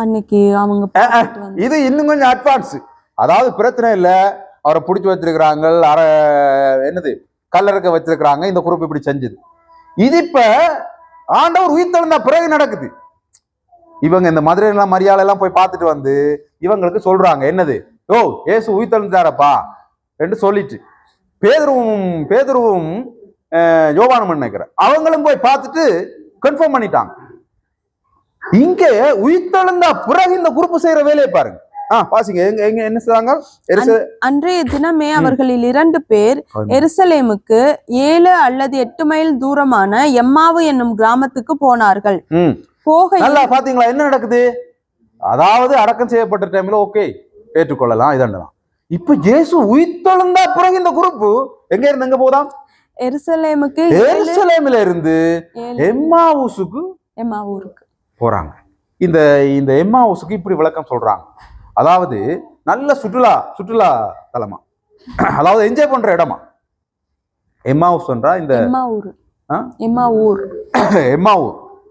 அன்னைக்கு அவங்க இது இன்னும் கொஞ்சம் அட்வான்ஸ். அதாவது பிரச்சனை இல்லை, அவரை பிடிச்சி வச்சிருக்கிறாங்க, என்னது கல்லறுக்க வச்சிருக்கிறாங்க, இந்த குரூப் இப்படி செஞ்சது. இது இப்ப ஆண்டவர் உயிர்த்தெழுந்தா பிறகு நடக்குது. இவங்க இந்த மதுரை மரியாதை எல்லாம் போய் பார்த்துட்டு வந்து இவங்களுக்கு சொல்றாங்க என்னது, ஓ ஏசு உயிர்த்தெழுந்தாரப்பா என்று சொல்லிட்டு பேதுருவும் யோவானும் நினைக்கிறேன் அவங்களும் போய் பார்த்துட்டு கன்ஃபார்ம் பண்ணிட்டாங்க. இங்க உயிர்த்தெழுந்தா பிறகு இந்த குரூப் செய்யற வேலையை பாருங்க. வாசிங்க, எங்க என்ன செய்றாங்க? அன்றைய தினமே அவர்களில் 2 பேர் எருசலேமுக்கு 7 அல்லது 8 மைல் தூரமான எம்மாவு என்னும் கிராமத்துக்கு போனார்கள். நல்லா பாத்தீங்களா என்ன நடக்குது? அதாவது அடக்கம் செய்யப்பட்ட டைம்ல ஓகே ஏற்றுக்கொள்ளலாம், இதெல்லாம். இப்ப இயேசு உயிர்த்தெழுந்தா பிறகு இந்த குரூப் எங்க இருந்து எங்க போதாம்? எருசலேமில இருந்து எம்மாவுசுக்கு போறாங்க. இந்த எம்மாவுசுக்கு இப்படி விளக்கம் சொல்றாங்க. அதாவது நல்ல சுற்றுலா தலமா, அதாவது என்ஜாய் பண்ற இடமா எம்மாவுஸ் என்றா இந்த எம்மாவூர்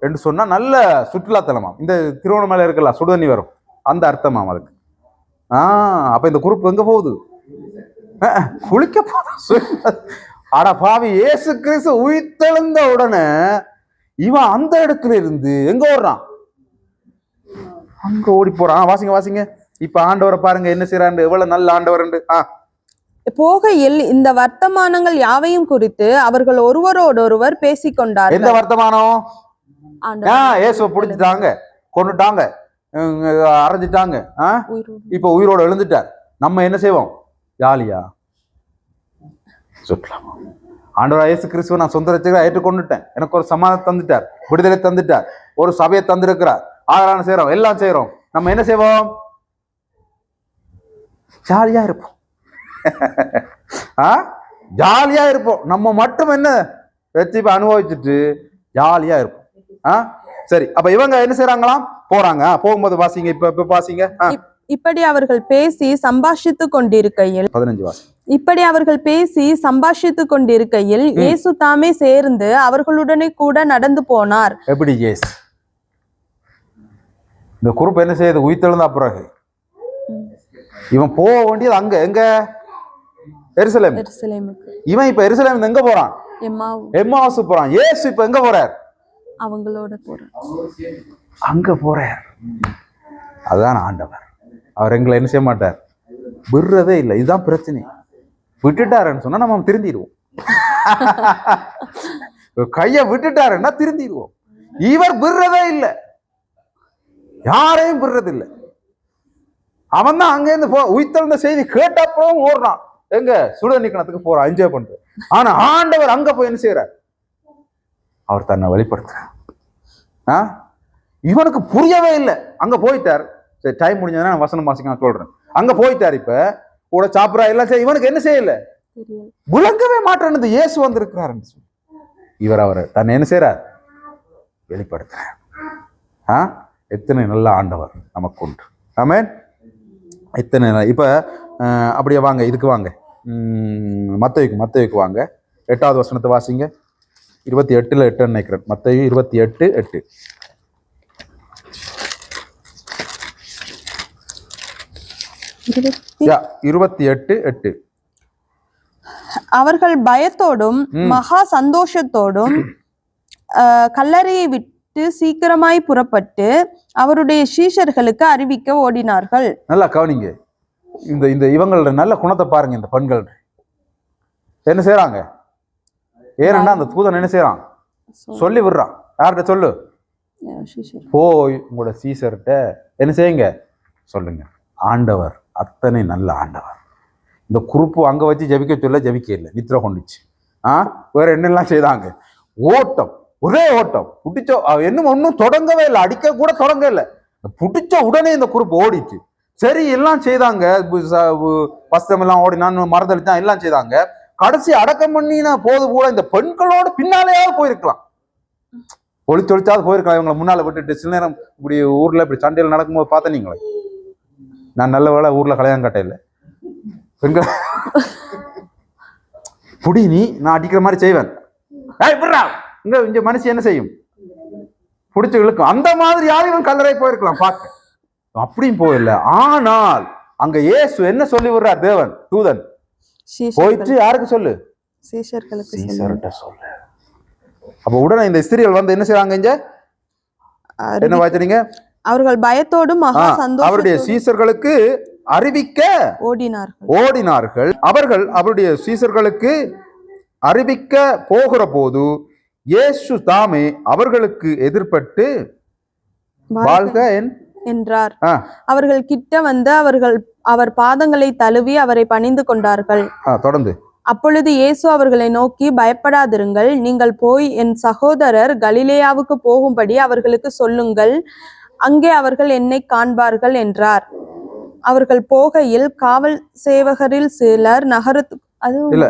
என்று சொன்னா நல்ல சுற்றுலா தலமா. இந்த திருவண்ணாமலை இருக்கலாம் சுடுதண்ணி வரும் அந்த அர்த்தமாம் அதுக்கு. அப்ப இந்த குரூப் எங்க போகுது? குளிக்க போகுது. அட பாவி, இயேசு கிறிஸ்து உயிர்த்தெழுந்த உடனே இவன் அந்த இடத்துல இருந்து எங்க ஓடுறான்? அங்க ஓடி போறான். வாசிங்க. இப்ப ஆண்டவரை பாருங்க என்ன செய்யறாரு, எவ்வளவு நல்ல ஆண்டவர். போகையில் இந்த வர்த்தமானங்கள் யாவையும் குறித்து அவர்கள் ஒருவரோடொருவர் பேசிக்கொண்டார். எந்த வர்த்தமானம்? இயேசுவை பிடிச்சிட்டாங்க, கொண்டுட்டாங்க, அரைஞ்சிட்டாங்க, இப்ப உயிரோட எழுந்துட்டார். நம்ம என்ன செய்வோம்? ஜாலியா சுற்றலாம். ஆண்டவர் இயேசு கிறிஸ்துவ நான் சொந்த ரட்சகரா ஏற்றுக்கொண்டுட்டேன், எனக்கு ஒரு சமாதானம் தந்துட்டார், விடுதலை தந்துட்டார், ஒரு சபையை தந்திருக்கிறார், ஆதரவு செய்யறோம், எல்லாம் செய்யறோம். நம்ம என்ன செய்வோம்? ஜாலியா இருப்போம். ஜாலியா இருப்போம். நம்ம மட்டும் என்ன ரட்சிப்பை அனுபவிச்சுட்டு ஜாலியா இருப்போம். சரி, அப்ப இவங்க என்ன செய்யறாங்களாம்? போறாங்க. போகும்போது வாசிங்க, இப்ப வாசிங்க. இப்படி அவர்கள் பேசி சம்பாஷித்துக் கொண்டிருக்கையில் 15 வாசி. இப்படி அவர்கள் பேசி சம்பாஷித்துக் கொண்டிருக்கையில் இயேசு தாமே சேர்ந்து அவர்களுடனே கூட நடந்து போனார். எப்படி இயேசு? இந்த குரூப் என்ன செய்யுது? உயிர்த்தெழுந்தா பிறகு இவன் போக வேண்டியது அங்க எங்க? எருசலேம். இவன் இப்ப எருசலேம் எங்க போறான்? எம்மாவுஸ் போறான். இயேசு இப்ப எங்க போறார்? அவங்களோட போறார், அங்க போறார். அதுதான் ஆண்டவர். அவர் எங்களை என்ன செய்ய மாட்டார், விடுறதே இல்லை. இதுதான் பிரச்சனை. விட்டுட்டாருன்னு சொன்னா நம்ம திருந்திடுவோம். கைய விட்டுட்டாருன்னா திருந்திடுவோம். இவர் விடுறதே இல்லை, யாரையும் விடுறது இல்லை. அவன் தான் அங்க இருந்து உயிர்த்தெழுந்த செய்தி கேட்டப்பவும் ஓடுறான். எங்க? சுடுதண்ணி கிணத்துக்கு போறான், என்ஜாய் பண்ற. ஆனா ஆண்டவர் அங்க போய் என்ன செய்யறார்? அவர் தன்னை வெளிப்படுத்துறார். இவனுக்கு புரியவே இல்லை. அங்க போயிட்டார். சரி, டைம் முடிஞ்சதுன்னா நான் வசனம் வாசிக்க நான் சொல்றேன். அங்க போயிட்டார். இப்ப கூட சாப்பிடா எல்லாம் செய்ய இவனுக்கு என்ன செய்யல, விளங்கவே மாட்டேன்னு இயேசு வந்திருக்கிறார். இவர் அவரை தன்னை என்ன செய்யறார்? வெளிப்படுத்துறார். எத்தனை நல்ல ஆண்டவர் நமக்கு உண்டு. ஆமென். எத்தனை. இப்ப அப்படியே வாங்க, இதுக்கு வாங்க, மத்தேயுக்கு வாங்க. 8வது வசனத்தை வாசிங்க. 28:8 நினைக்கிறேன். மத்தேயு 28:8. யா 28:8. அவர்கள் பயத்தோடும் மகா சந்தோஷத்தோடும் கல்லறையை விட்டு சீக்கிரமாய் புறப்பட்டு அவருடைய சீஷர்களுக்கு அறிவிக்க ஓடினார்கள். நல்லா கவனிங்க. இந்த இவங்களோட நல்ல குணத்தை பாருங்க. இந்த பெண்கள் என்ன செய்யறாங்க? ஏன்னா அந்த தூதன் என்ன செய்யறான்? சொல்லி விடுறான். யார்கிட்ட சொல்லு? போய் உங்களோட சீசர்கிட்ட என்ன செய்யுங்க சொல்லுங்க. ஆண்டவர் அத்தனை நல்ல ஆண்டவர். இந்த குறுப்பு அங்க வச்சு ஜபிக்க சொல்ல ஜபிக்க இல்லை, நித்திர கொண்டுச்சு. வேற என்னெல்லாம் செய்தாங்க? ஓட்டம், ஒரே ஓட்டம். புட்டிச்சோ இன்னும் ஒன்னும் தொடங்கவே இல்லை, அடிக்க கூட தொடங்க இல்லை. புட்டிச்ச உடனே இந்த குறுப்பு ஓடிச்சு. சரி, எல்லாம் செய்தாங்க, வஸ்திரம் எல்லாம் ஓடினான், மரத்தளித்தான், எல்லாம் செய்தாங்க. கடைசி அடக்கம் பண்ணினா போது கூட இந்த பெண்களோட பின்னாலேயாவது போயிருக்கலாம். ஒளிச்சாவது போயிருக்கலாம். இவங்களை முன்னால விட்டுட்டு சில நேரம் இப்படி ஊர்ல இப்படி சண்டையில் நடக்கும்போது பார்த்த நீங்களே, நான் நல்ல வேலை ஊர்ல கல்யாணம் கட்டையில எங்க புடி நீ நான் அடிக்கிற மாதிரி செய்வேன். இங்க இங்க மனுஷன் என்ன செய்யும், பிடிச்சு இழுக்கும். அந்த மாதிரி யாரும் கல்லறை போயிருக்கலாம் பார்க்க, அப்படியும் போயில்ல. ஆனால் அங்க இயேசு என்ன சொல்லி விடுறார், தேவன் தூதன் போயிட்டு யாருக்கு சொல்லு, சீசர்கிட்ட சொல்லு. அப்ப உடனே இந்த ஸ்திரீகள் வந்து என்ன செய்றாங்க, இங்க என்ன வாய்ச்சீங்க, அவர்கள் பயத்தோடும் அவருடைய சீசர்களுக்கு அறிவிக்க ஓடினார்கள். அவர்கள் அவருடைய சீசர்களுக்கு அறிவிக்க போகிற போது இயேசு தாமே அவர்களுக்கு எதிர்பட்டு வாழ்க என்றார். அவர்கள் கிட்ட வந்து அவர் பாதங்களை தழுவி அவரை பணிந்து கொண்டார்கள். தொடர்ந்து அப்பொழுது இயேசு அவர்களை நோக்கி, பயப்படாதிருங்கள், நீங்கள் போய் என் சகோதரர் கலிலேயாவுக்கு போகும்படி அவர்களுக்கு சொல்லுங்கள், அங்கே அவர்கள் என்னை காண்பார்கள் என்றார். அவர்கள் போகையில் காவல் சேவகரில் சிலர் நகரத்துக்கு, அது இல்ல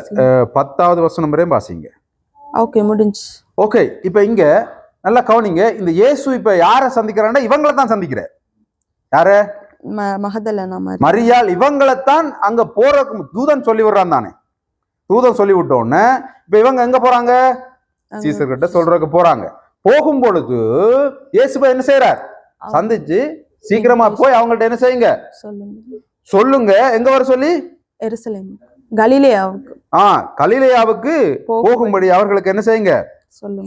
10வது வசனம் வரை வாசிங்க. ஓகே, முடிஞ்சு. ஓகே, இப்ப இங்க நல்லா கவனிங்க. இந்த இயேசு இப்ப யாரை சந்திக்கிறான்னா இவங்களை தான் சந்திக்கிறார். யார? மகதலேனா மரியாள். இவங்களைத்தான் அங்க போற தூதன் சொல்லி விடுறான் தானே. தூதன் சொல்லி விட்டோன்னு இப்ப இவங்க எங்க போறாங்க, சீசர்கிட்ட சொல்றதுக்கு போறாங்க. போகும் பொழுது இயேசுவை என்ன செய்யறார், சந்திச்சு சீக்கிரமா போய் அவங்கள்ட்ட என்ன செய்யுங்க, சொல்லுங்க. எங்க வர சொல்லி, எருசலேம் கலிலேயாவுக்கு கலிலேயாவுக்கு போகும்படி அவர்களுக்கு என்ன செய்யுங்க,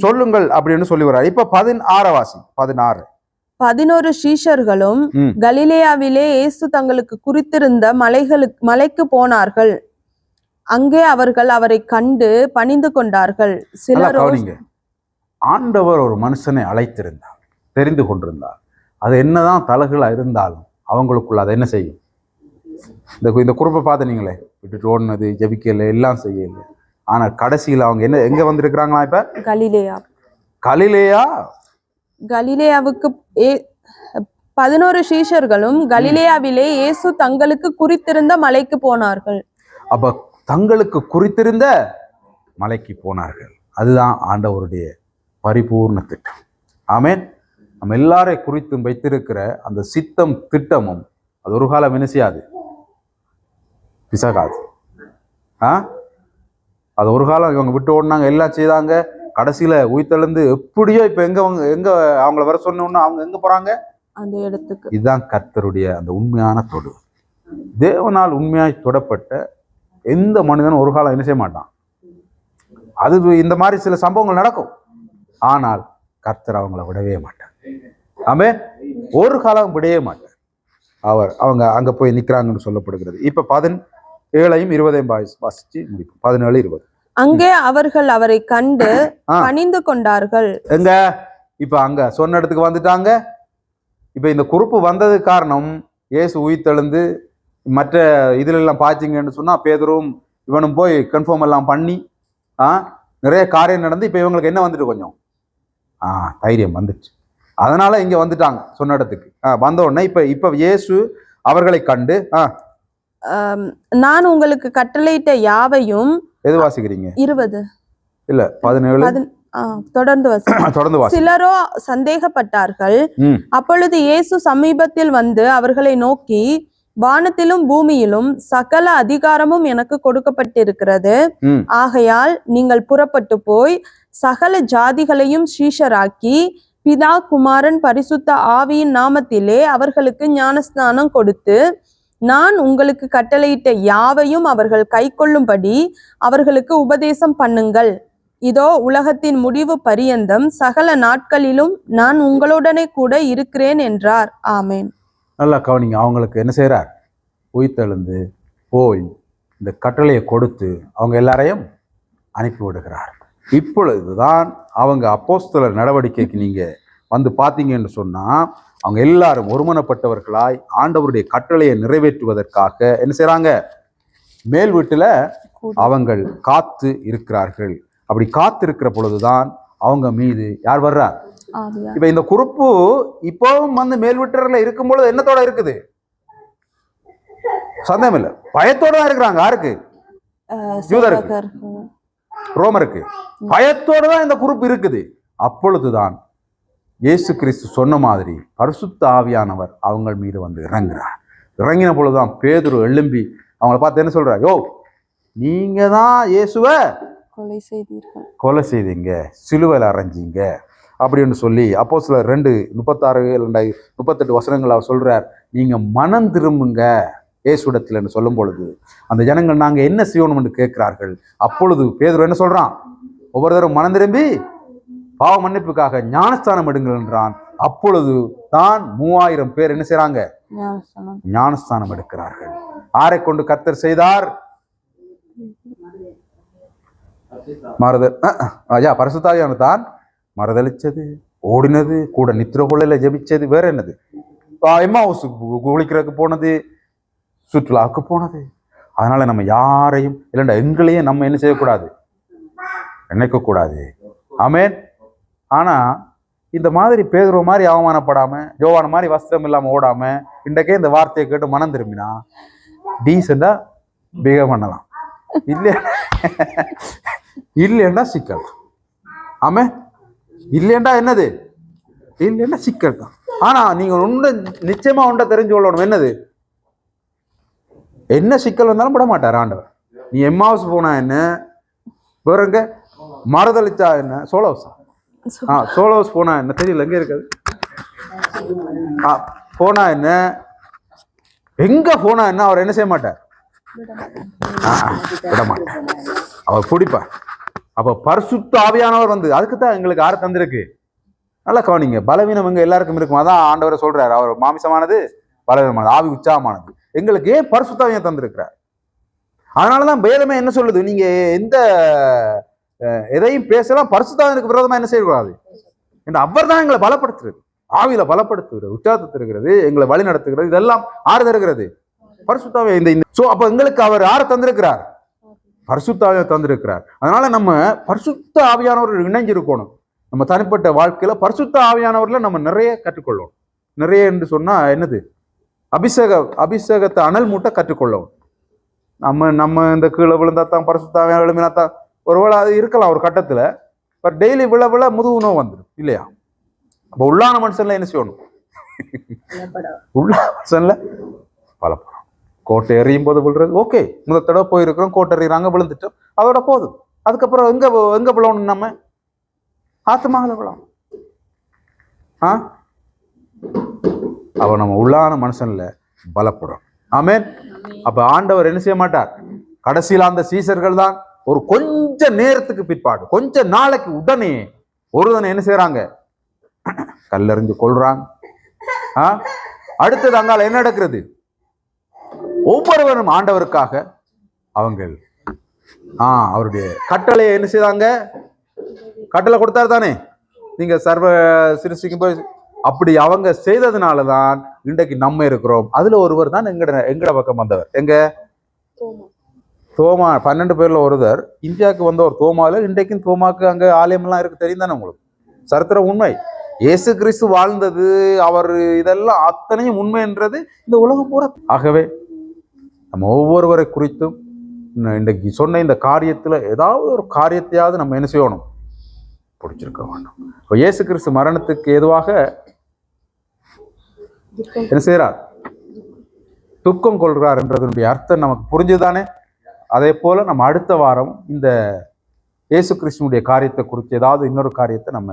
சொல்லுங்கள் அப்படின்னு சொல்லி வர்றார். இப்ப 16 வாசி. 16 11 சீஷர்களும் கலிலேயாவிலே இயேசு தங்களுக்கு குறித்திருந்த மலைக்கு போனார்கள். அங்கே அவர்கள் அவரை கண்டு பணிந்து கொண்டார்கள். சிலர் ஆண்டவர் ஒரு மனுஷனை அழைத்திருந்தார், தெரிந்து கொண்டிருந்தார். அது என்னதான் தலகளா இருந்தாலும் அவங்களுக்குள்ள அதை என்ன செய்யும். இந்த குறிப்பை பார்த்து நீங்களே, விட்டுட்டு ஓடினது, ஜபிக்கல, எல்லாம் செய்யல. ஆனா கடைசியில் அவங்க என்ன எங்க வந்திருக்கிறாங்களா, இப்ப கலிலேயாவுக்கு 11 சீஷர்களும் கலிலேயாவிலே இயேசு தங்களுக்கு குறித்திருந்த மலைக்கு போனார்கள். அப்ப தங்களுக்கு குறித்திருந்த மலைக்கு போனார்கள். அதுதான் ஆண்டவருடைய பரிபூர்ண திட்டம். ஆமென். நம்ம எல்லாரையும் குறித்தும் வைத்திருக்கிற அந்த சித்தம் திட்டமும் அது ஒரு காலம் என்ன செய்யாது, பிசகாது. அது ஒரு காலம் இவங்க விட்டு ஓடினாங்க, எல்லாம் செய்தாங்க, கடைசியில உயிர்த்தெழுந்து எப்படியோ இப்ப எங்க அவங்கள வர சொன்னோம்னா அவங்க எங்க போறாங்க, அந்த இடத்துக்கு. இதுதான் கர்த்தருடைய அந்த உண்மையான தொடு. தேவனால் உண்மையாய் தொடப்பட்ட எந்த மனிதனும் ஒரு காலம் என்ன செய்ய மாட்டான். அது இந்த மாதிரி சில சம்பவங்கள் நடக்கும், ஆனால் கர்த்தர் அவங்கள விடவே மாட்டார். ஆமென். ஒரு காலம் விடவே மாட்டார். அவங்க அங்க போய் நிக்கிறாங்கன்னு சொல்லப்படுகிறது. இப்ப 17 20 வாசிச்சு முடிக்கும். 17 20. அங்கே அவர்கள் அவரை கண்டு பணிந்து கொண்டார்கள். எங்க இப்ப அங்க சொன்ன இடத்துக்கு வந்துட்டாங்க. இப்ப இந்த குறிப்பு வந்தது காரணம், இயேசு உயிர்த்தெழுந்து மற்ற இதுல எல்லாம் பாய்ச்சிங்கன்னு சொன்னா பேதரும் இவனும் போய் கன்ஃபார்ம் எல்லாம் பண்ணி நிறைய காரியம் நடந்து இப்ப இவங்களுக்கு என்ன வந்துட்டு கொஞ்சம் தைரியம் வந்துச்சு. அதனால இங்க வந்துட்டாங்க சொன்ன இடத்துக்கு. வந்த உடனே இப்ப இயேசு அவர்களை கண்டு, நான் உங்களுக்கு கட்டளையிட்ட யாவையும். எது வாசிக்கிறீங்க? 20 இல்ல 17 தொடர்ந்து வாசி. சிலரோ சந்தேகப்பட்டார்கள். அப்பொழுது இயேசு சமீபத்தில் வந்து அவர்களை நோக்கி, வானத்திலும் பூமியிலும் சகல அதிகாரமும் எனக்கு கொடுக்கப்பட்டிருக்கிறது. ஆகையால் நீங்கள் புறப்பட்டு போய் சகல ஜாதிகளையும் சீஷராக்கி பிதா குமாரன் பரிசுத்த ஆவியின் நாமத்திலே அவர்களுக்கு ஞானஸ்நானம் கொடுத்து, நான் உங்களுக்கு கட்டளையிட்ட யாவையும் அவர்கள் கைக்கொள்ளும்படி அவர்களுக்கு உபதேசம் பண்ணுங்கள். இதோ உலகத்தின் முடிவு பரியந்தம் சகல நாட்களிலும் நான் உங்களுடனே கூட இருக்கிறேன் என்றார். ஆமேன். நல்லா கவனிங்க. அவங்களுக்கு என்ன செய்யறார், உயிர்த்தெழுந்து போய் இந்த கட்டளையை கொடுத்து அவங்க எல்லாரையும் அனுப்பி விடுகிறார். இப்பொழுதுதான் அவங்க அப்போஸ்தலர் நடவடிக்கைக்கு நீங்க வந்து பார்த்தீங்கன்னு சொன்னா அவங்க எல்லாரும் ஒருமனப்பட்டவர்களாய் ஆண்டவருடைய கட்டளையை நிறைவேற்றுவதற்காக என்ன செய்யறாங்க, மேல் வீட்டுல அவங்கள் காத்து இருக்கிறார்கள். அப்படி காத்திருக்கிற பொழுதுதான் அவங்க மீது யார் வர்றார்? இப்ப இந்த குறிப்பு இப்பவும் வந்து மேல் வீட்டர்ல இருக்கும் பொழுது என்னத்தோட இருக்குது? சந்தேகம் இல்லை, பயத்தோட தான் இருக்கிறாங்க. யாருக்கு? யூதருக்கு, ரோமருக்கு பயத்தோட தான் இந்த குறிப்பு இருக்குது. அப்பொழுதுதான் இயேசு கிறிஸ்து சொன்ன மாதிரி பரிசுத்த ஆவியானவர் அவங்க மீது வந்து இறங்குறார். இறங்கின பொழுதுதான் பேதுரு எழும்பி அவங்கள பார்த்து என்ன சொல்றார்? யோ, நீங்க தான் இயேசுவை கொலை செய்தீங்க, சிலுவையில் அரைஞ்சீங்க அப்படின்னு சொல்லி அப்போஸ்தலர் 2:36-38 வசனங்கள் அவர் சொல்றார். நீங்க மனம் திரும்புங்க இயேசுவிடத்தில் என்று சொல்லும் பொழுது அந்த ஜனங்கள் நாங்க என்ன செய்யணும் என்று கேட்கிறார்கள். அப்பொழுது பேதுரு என்ன சொல்றான்? ஒவ்வொருத்தரும் மனம் திரும்பி பாவ மன்னிப்புக்காக ஞானஸ்தானம் எடுங்கள் என்றான். அப்பொழுது தான் 3000 பேர் என்ன செய்றாங்க? ஞானஸ்தானம் எடுக்கிறார்கள். ஆரை கொண்டு கர்த்தர் செய்தார்? பரிசுத்தாவியானவர் தான் மறுதளிச்சது, ஓடினது, கூட நித்திர கொள்ளையில ஜெபிச்சது, வேற என்னது, எம்மாவுசுக்கு குளிக்கிறதுக்கு போனது, சுற்றுலாவுக்கு போனது. அதனால நம்ம யாரையும் இல்லைண்டா எங்களையும் நம்ம என்ன செய்யக்கூடாது, நினைக்கக்கூடாது. ஆமேன். ஆனா இந்த மாதிரி பேதுரு மாதிரி அவமானப்படாம, யோவான மாதிரி வஸ்திரம் இல்லாம ஓடாம, இன்றைக்கே இந்த வார்த்தையை கேட்டு மனம் திரும்பினா டீசெண்டா பிஹேவ் பண்ணலாம். இல்லையண்டா சிக்கல். ஆமே, இல்லையண்டா என்னது, இல்லைன்னா சிக்கல் தான். ஆனா நீங்க ஒன்று நிச்சயமா ஒன்றை தெரிஞ்சு கொள்ளணும். என்னது? என்ன சிக்கல் வந்தாலும் விட மாட்டார் ஆண்டவர். நீ எம்மாவுஸ் போனா என்ன, வேறங்க மறுதளிச்சா என்ன, சோலோஸா சோலோஸ் போனா என்ன தெரியல, எங்க இருக்காது, போனா என்ன, எங்க போனா என்ன, அவர் என்ன செய்ய மாட்டார், விட மாட்டார், அவர் பிடிப்பார். அப்ப பரிசுத்த ஆவியானவர் வந்து அதுக்கு தான் எங்களுக்கு யாரை தந்திருக்கு. நல்லா கவனிங்க. பலவீனம் எங்க எல்லாருக்கும் இருக்கும். அதான் ஆண்டவரை சொல்றாரு, அவர் மாமிசமானது பலவீனமானது, ஆவி உற்சாகமானது. எங்களுக்கு ஏன் பரிசுத்த ஆவியை தந்திருக்கிறார்? அதனாலதான் வேதமே என்ன சொல்லுது, நீங்க எந்த எதையும் பேசலாம், பரிசுத்த ஆவிக்கு விரோதமா என்ன செய்யக்கூடாது என்று அவர் தான் எங்களை பலப்படுத்துறது, ஆவியில பலப்படுத்துகிறது, உற்சாகத்தை தருகிறது, எங்களை வழி நடத்துகிறது. இதெல்லாம் ஆறு தருகிறது பரிசுத்த ஆவி. இந்த சோ அப்ப எங்களுக்கு அவர் யாரை தந்திருக்கிறார்? பரிசுத்த ஆவியை தந்திருக்கிறார். அதனால நம்ம பரிசுத்த ஆவியானவர் இணைஞ்சிருக்கணும். நம்ம தனிப்பட்ட வாழ்க்கையில பரிசுத்த ஆவியானவர்ல நம்ம நிறைய கற்றுக்கொள்ளணும். நிறைய என்று சொன்னா என்னது, அபிஷேகத்தை அனல் மூட்டை கற்றுக்கொள்ளவும். நம்ம இந்த கீழே விழுந்தாத்தான் பரிசுத்த ஆவியானவர் எழுமினாத்தான் ஒருவேளை அது இருக்கலாம் ஒரு கட்டத்துல. பட் டெய்லி விழ முதுகு நோய் வந்துடும் இல்லையா? அப்ப உள்ளான மனுஷன்ல என்ன செய்யணும்? உள்ளான மனுஷன்ல பலப்படும். கோட்டை எறியும் போது விழுறது ஓகே, முதல் தடவை போயிருக்கிறோம், கோட்டை எறிகிறாங்க, விழுந்துட்டோம், அதோட போதும். அதுக்கப்புறம் எங்க விழணும், நம்ம ஆத்மாவில் விழணும். அவ நம்ம உள்ளான மனுஷன்ல பலப்படும். ஆமேன். அப்ப ஆண்டவர் என்ன செய்ய மாட்டார்? கடைசியில் அந்த சீசர்கள் தான் ஒரு கொஞ்ச நேரத்துக்கு பிற்பாடு, கொஞ்ச நாளைக்கு உடனே ஒருதனை என்ன செய்யறாங்க? கல்லறிஞ்சு கொள்றாங்க. அடுத்தது அங்கால என்ன நடக்கிறது? ஒவ்வொருவரும் ஆண்டவருக்காக அவங்கள் அவருடைய கட்டளையை என்ன செய்தாங்க? கட்டளை கொடுத்தாரு தானே, நீங்க சர்வ சிருஷ்டிக்கும் போது அப்படி அவங்க செய்ததுனாலதான் இன்றைக்கு நம்ம இருக்கிறோம். அதுல ஒருவர் தான் எங்கட பக்கம் வந்தவர். எங்க தோமா, 12 பேர்ல ஒருவர் இந்தியாவுக்கு வந்த ஒரு தோமால. இன்றைக்கும் தோமாக்கு அங்க ஆலயம் எல்லாம் இருக்கு, தெரியும் தானே உங்களுக்கு, சரித்திர உண்மை. இயேசு கிறிஸ்து வாழ்ந்தது, அவர் இதெல்லாம் அத்தனையும் உண்மைன்றது இந்த உலகம் பூரா. ஆகவே நம்ம ஒவ்வொருவரை குறித்தும் இன்றைக்கு சொன்ன இந்த காரியத்துல ஏதாவது ஒரு காரியத்தையாவது நம்ம என்ன செய்யணும்? பிடிச்சிருக்க வேண்டும். இப்போ இயேசு கிறிஸ்து மரணத்துக்கு ஏதுவாக என்ன செய்யறார்? துக்கம் கொள்கிறார் என்றதனுடைய அர்த்தம் நமக்கு புரிஞ்சுதானே? அதே போல நம்ம அடுத்த வாரம் இந்த இயேசு கிறிஸ்துனுடைய காரியத்தை குறித்து ஏதாவது இன்னொரு காரியத்தை நம்ம